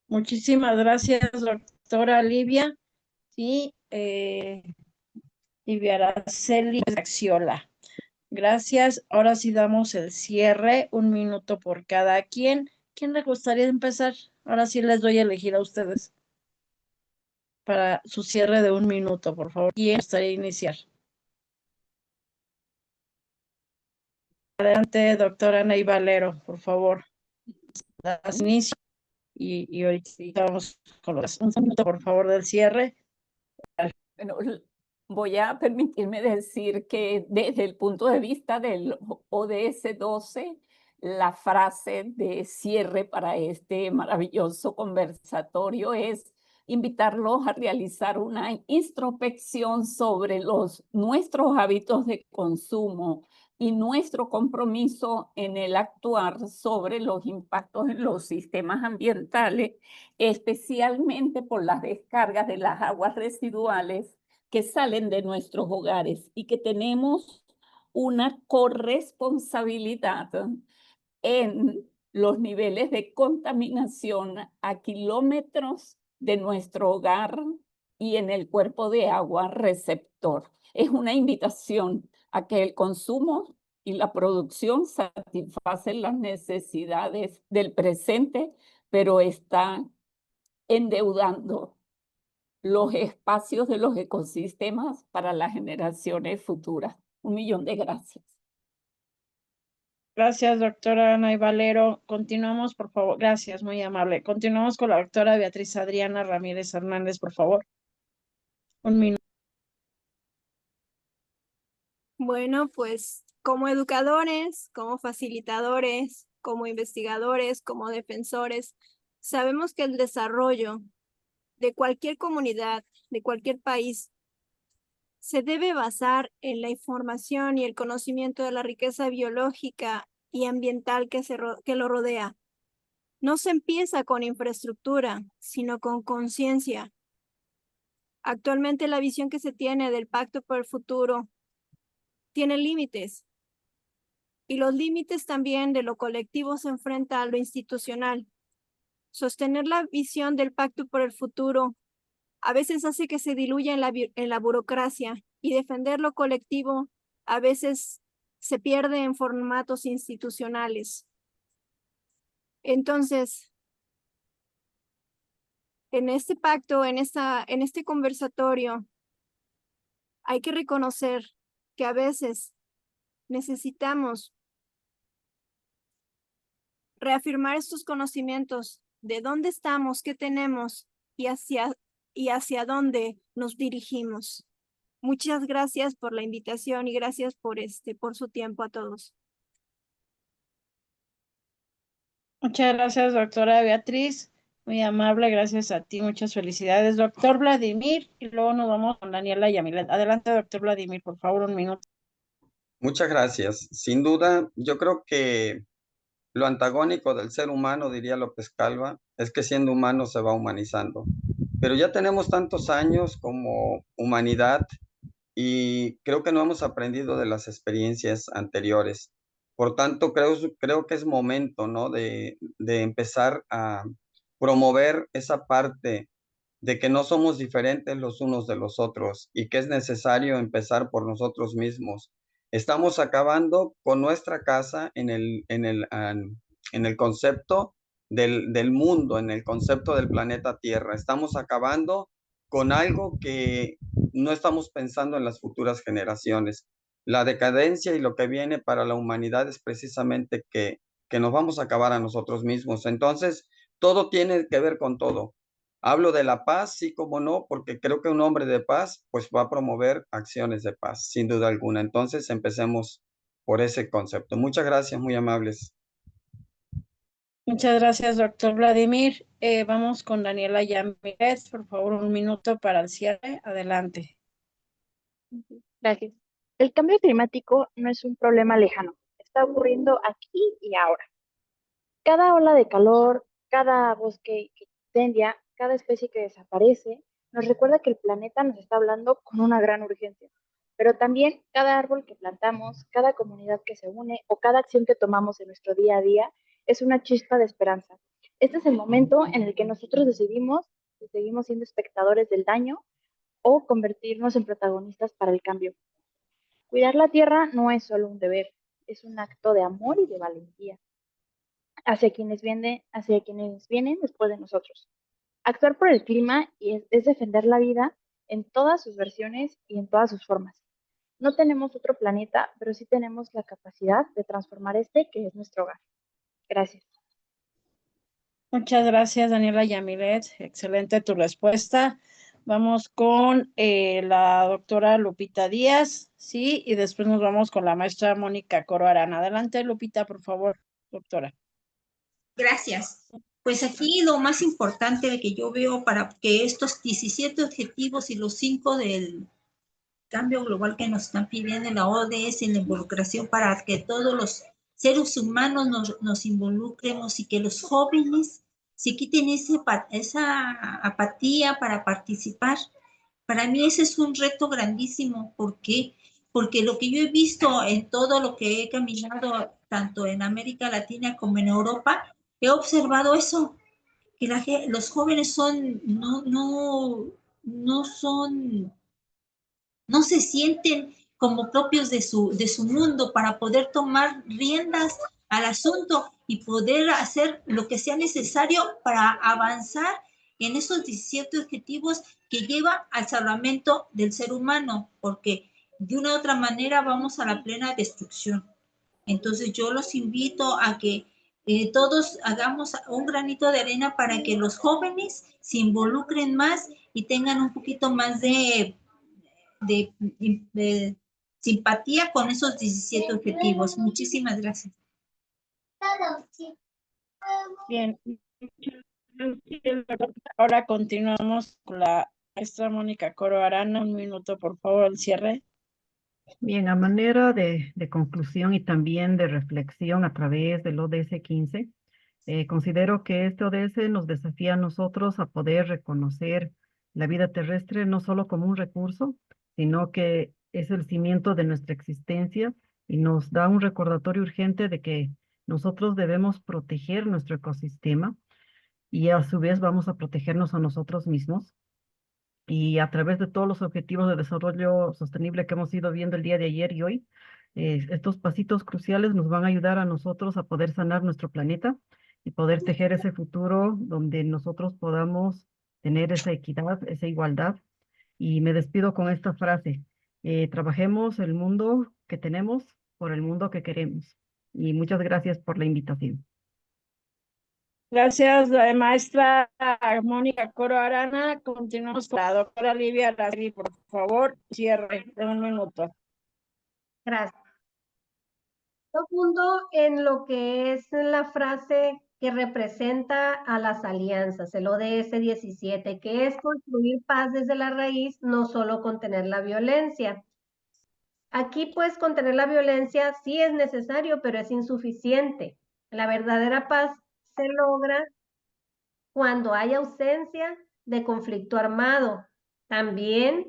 Muchísimas gracias, doctora Livia. Sí, Livia Araceli Axiola. Gracias. Ahora sí damos el cierre, 1 minuto por cada quien. ¿Quién le gustaría empezar? Ahora sí les doy a elegir a ustedes para su cierre de 1 minuto, por favor. ¿Quién gustaría iniciar? Adelante, doctora Ney Valero, por favor. Das inicio y hoy sí vamos con los 1 minuto, por favor, del cierre. Bueno, voy a permitirme decir que desde el punto de vista del ODS 12, la frase de cierre para este maravilloso conversatorio es invitarlos a realizar una introspección sobre nuestros hábitos de consumo y nuestro compromiso en el actuar sobre los impactos en los sistemas ambientales, especialmente por las descargas de las aguas residuales que salen de nuestros hogares y que tenemos una corresponsabilidad en los niveles de contaminación a kilómetros de nuestro hogar y en el cuerpo de agua receptor. Es una invitación a que el consumo y la producción satisfacen las necesidades del presente, pero está endeudando los espacios de los ecosistemas para las generaciones futuras. 1 millón de gracias. Gracias, doctora Ana Valero. Continuamos, por favor. Gracias, muy amable. Continuamos con la doctora Beatriz Adriana Ramírez Hernández, por favor. 1 minuto. Bueno, pues como educadores, como facilitadores, como investigadores, como defensores, sabemos que el desarrollo de cualquier comunidad, de cualquier país, se debe basar en la información y el conocimiento de la riqueza biológica y ambiental que lo rodea. No se empieza con infraestructura, sino con conciencia. Actualmente la visión que se tiene del Pacto por el Futuro tiene límites, y los límites también de lo colectivo se enfrenta a lo institucional. Sostener la visión del Pacto por el Futuro a veces hace que se diluya en la burocracia, y defender lo colectivo a veces se pierde en formatos institucionales. Entonces, en este pacto, en este conversatorio, hay que reconocer que a veces necesitamos reafirmar estos conocimientos de dónde estamos, qué tenemos y hacia dónde nos dirigimos. Muchas gracias por la invitación y gracias por su tiempo a todos. Muchas gracias, doctora Beatriz. Muy amable, gracias a ti. Muchas felicidades, doctor Vladimir. Y luego nos vamos con Daniela Yamilet. Adelante, doctor Vladimir, por favor, 1 minuto. Muchas gracias. Sin duda, yo creo que lo antagónico del ser humano, diría López Calva, es que siendo humano se va humanizando. Pero ya tenemos tantos años como humanidad y creo que no hemos aprendido de las experiencias anteriores. Por tanto, creo que es momento, ¿no? de empezar a promover esa parte de que no somos diferentes los unos de los otros y que es necesario empezar por nosotros mismos. Estamos acabando con nuestra casa en el concepto del mundo, en el concepto del planeta Tierra. Estamos acabando con algo que no estamos pensando en las futuras generaciones. La decadencia y lo que viene para la humanidad es precisamente que nos vamos a acabar a nosotros mismos. Entonces, todo tiene que ver con todo. Hablo de la paz, sí, como no, porque creo que un hombre de paz, pues va a promover acciones de paz, sin duda alguna. Entonces, empecemos por ese concepto. Muchas gracias, muy amables. Muchas gracias, doctor Vladimir. Vamos con Daniela Yamírez, por favor, 1 minuto para el cierre. Adelante. Gracias. El cambio climático no es un problema lejano, está ocurriendo aquí y ahora. Cada ola de calor, cada bosque que incendia, cada especie que desaparece, nos recuerda que el planeta nos está hablando con una gran urgencia. Pero también cada árbol que plantamos, cada comunidad que se une o cada acción que tomamos en nuestro día a día es una chispa de esperanza. Este es el momento en el que nosotros decidimos si seguimos siendo espectadores del daño o convertirnos en protagonistas para el cambio. Cuidar la tierra no es solo un deber, es un acto de amor y de valentía hacia quienes vienen después de nosotros. Actuar por el clima es defender la vida en todas sus versiones y en todas sus formas. No tenemos otro planeta, pero sí tenemos la capacidad de transformar este que es nuestro hogar. Gracias. Muchas gracias, Daniela Yamilet. Excelente tu respuesta. Vamos con la doctora Lupita Díaz, ¿sí? Y después nos vamos con la maestra Mónica Coro Arana. Adelante, Lupita, por favor, doctora. Gracias. Pues aquí lo más importante que yo veo para que estos 17 objetivos y los 5 del cambio global que nos están pidiendo en la ODS, en la involucración para que todos los seres humanos nos involucremos y que los jóvenes se quiten esa apatía para participar. Para mí ese es un reto grandísimo. ¿Por qué? Porque lo que yo he visto en todo lo que he caminado, tanto en América Latina como en Europa, he observado eso, que los jóvenes no se sienten como propios de su mundo para poder tomar riendas al asunto y poder hacer lo que sea necesario para avanzar en esos 17 objetivos que lleva al salvamento del ser humano, porque de una u otra manera vamos a la plena destrucción. Entonces yo los invito a que todos hagamos un granito de arena para que los jóvenes se involucren más y tengan un poquito más de simpatía con esos 17 objetivos. Muchísimas gracias. Bien. Ahora continuamos con la maestra Mónica Coro Arana. 1 minuto, por favor, al cierre. Bien, a manera de conclusión y también de reflexión a través del ODS 15, considero que este ODS nos desafía a nosotros a poder reconocer la vida terrestre no solo como un recurso, sino que es el cimiento de nuestra existencia y nos da un recordatorio urgente de que nosotros debemos proteger nuestro ecosistema y a su vez vamos a protegernos a nosotros mismos. Y a través de todos los objetivos de desarrollo sostenible que hemos ido viendo el día de ayer y hoy, estos pasitos cruciales nos van a ayudar a nosotros a poder sanar nuestro planeta y poder tejer ese futuro donde nosotros podamos tener esa equidad, esa igualdad. Y me despido con esta frase: trabajemos el mundo que tenemos por el mundo que queremos. Y muchas gracias por la invitación. Gracias, maestra Mónica Coro Arana. Continuamos con la doctora Livia Araceli, por favor, cierre de 1 minuto. Gracias. Yo punto en lo que es la frase que representa a las alianzas, el ODS 17, que es construir paz desde la raíz, no solo contener la violencia. Aquí, pues, contener la violencia sí es necesario, pero es insuficiente. La verdadera paz se logra cuando hay ausencia de conflicto armado. También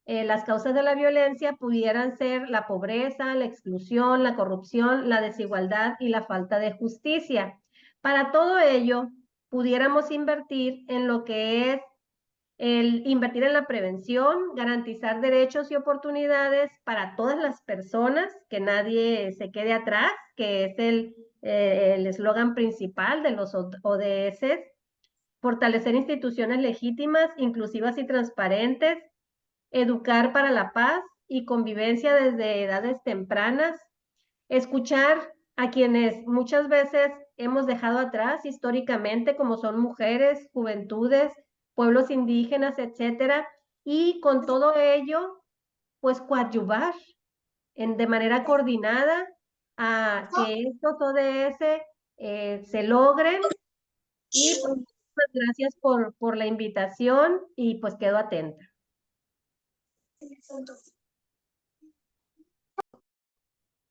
las causas de la violencia pudieran ser la pobreza, la exclusión, la corrupción, la desigualdad y la falta de justicia. Para todo ello, pudiéramos invertir en lo que es invertir en la prevención, garantizar derechos y oportunidades para todas las personas, que nadie se quede atrás, que es el eslogan principal de los ODS, fortalecer instituciones legítimas, inclusivas y transparentes, educar para la paz y convivencia desde edades tempranas, escuchar a quienes muchas veces hemos dejado atrás históricamente, como son mujeres, juventudes, pueblos indígenas, etcétera, y con todo ello, pues coadyuvar de manera coordinada a que estos ODS se logren. Y pues, muchas gracias por la invitación y pues quedo atenta.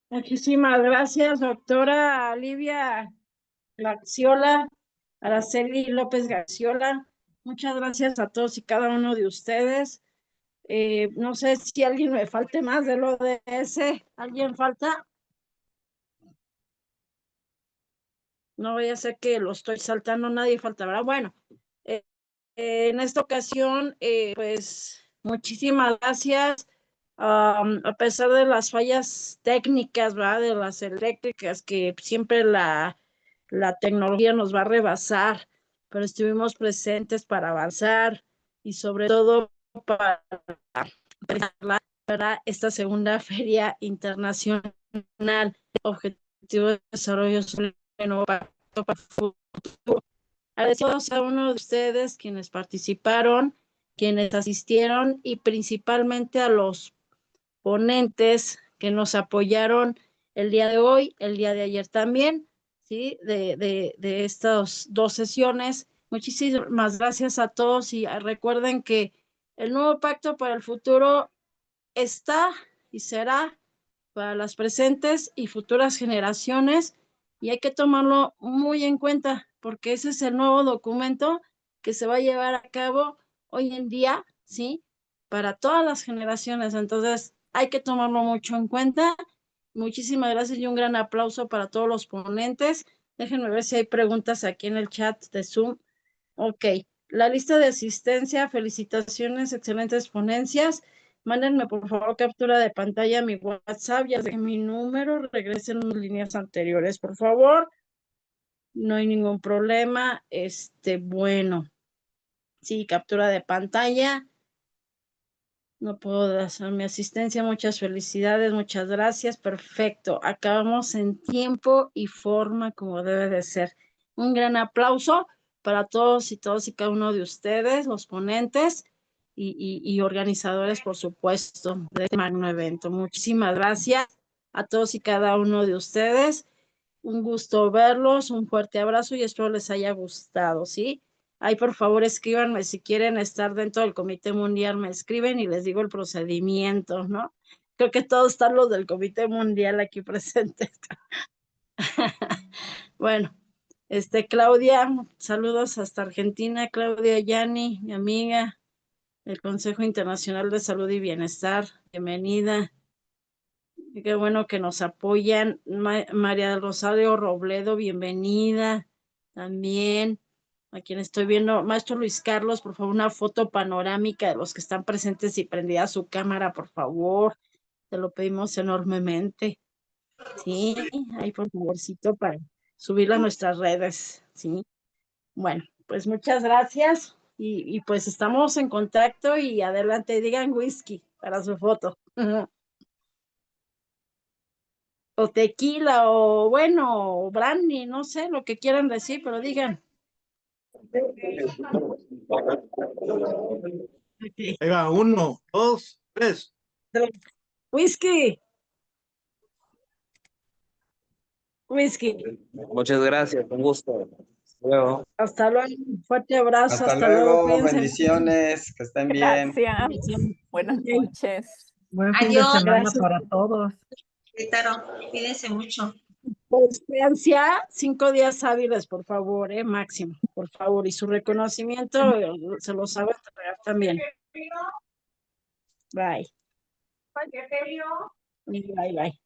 Muchísimas gracias, doctora Livia Gaxiola, Araceli López Gaxiola. Muchas gracias a todos y cada uno de ustedes. No sé si alguien me falte más del ODS. ¿Alguien falta? No voy a ser que lo estoy saltando, nadie falta, ¿verdad? Bueno, en esta ocasión, pues muchísimas gracias. A pesar de las fallas técnicas, ¿verdad? De las eléctricas, que siempre la tecnología nos va a rebasar, pero estuvimos presentes para avanzar y sobre todo para esta segunda Feria Internacional Objetivo de Desarrollo Sostenible Pacto para el Futuro. Agradecemos a uno de ustedes quienes participaron, quienes asistieron y principalmente a los ponentes que nos apoyaron el día de hoy, el día de ayer también, ¿sí? De estas dos sesiones. Muchísimas gracias a todos y recuerden que el nuevo pacto para el futuro está y será para las presentes y futuras generaciones y hay que tomarlo muy en cuenta porque ese es el nuevo documento que se va a llevar a cabo hoy en día, ¿sí? Para todas las generaciones. Entonces, hay que tomarlo mucho en cuenta. Muchísimas gracias y un gran aplauso para todos los ponentes. Déjenme ver si hay preguntas aquí en el chat de Zoom. Ok, la lista de asistencia, felicitaciones, excelentes ponencias. Mándenme por favor captura de pantalla a mi WhatsApp, ya sé mi número, regresen las líneas anteriores, por favor. No hay ningún problema. Bueno, sí, captura de pantalla. No puedo hacer mi asistencia. Muchas felicidades, muchas gracias. Perfecto. Acabamos en tiempo y forma como debe de ser. Un gran aplauso para todos y cada uno de ustedes, los ponentes y organizadores, por supuesto, de este magno evento. Muchísimas gracias a todos y cada uno de ustedes. Un gusto verlos, un fuerte abrazo y espero les haya gustado, ¿sí? Ahí, por favor, escríbanme si quieren estar dentro del Comité Mundial, me escriben y les digo el procedimiento, ¿no? Creo que todos están los del Comité Mundial aquí presentes. Bueno, Claudia, saludos hasta Argentina. Claudia Yani, mi amiga del Consejo Internacional de Salud y Bienestar, bienvenida. Y qué bueno que nos apoyan. María del Rosario Robledo, bienvenida también. A quien estoy viendo, maestro Luis Carlos, por favor, una foto panorámica de los que están presentes y prendida su cámara, por favor. Te lo pedimos enormemente. Sí, ahí por favorcito para subirla a nuestras redes. Sí. Bueno, pues muchas gracias y pues estamos en contacto y adelante, digan whisky para su foto. O tequila, o bueno, o brandy, no sé, lo que quieran decir, pero digan. Okay. Ahí va, 1, 2, 3. Whisky. Whisky. Muchas gracias, un gusto. Hasta luego. Hasta luego, un fuerte abrazo. Hasta luego, bendiciones, que estén bien. Gracias. Buenas noches. Buen fin de Adiós. semana Gracias. para todos. Querétaro, cuídense mucho. Constancia, 5 días hábiles, por favor, máximo, por favor. Y su reconocimiento se lo sabe entregar también. Bye. Bye, bye.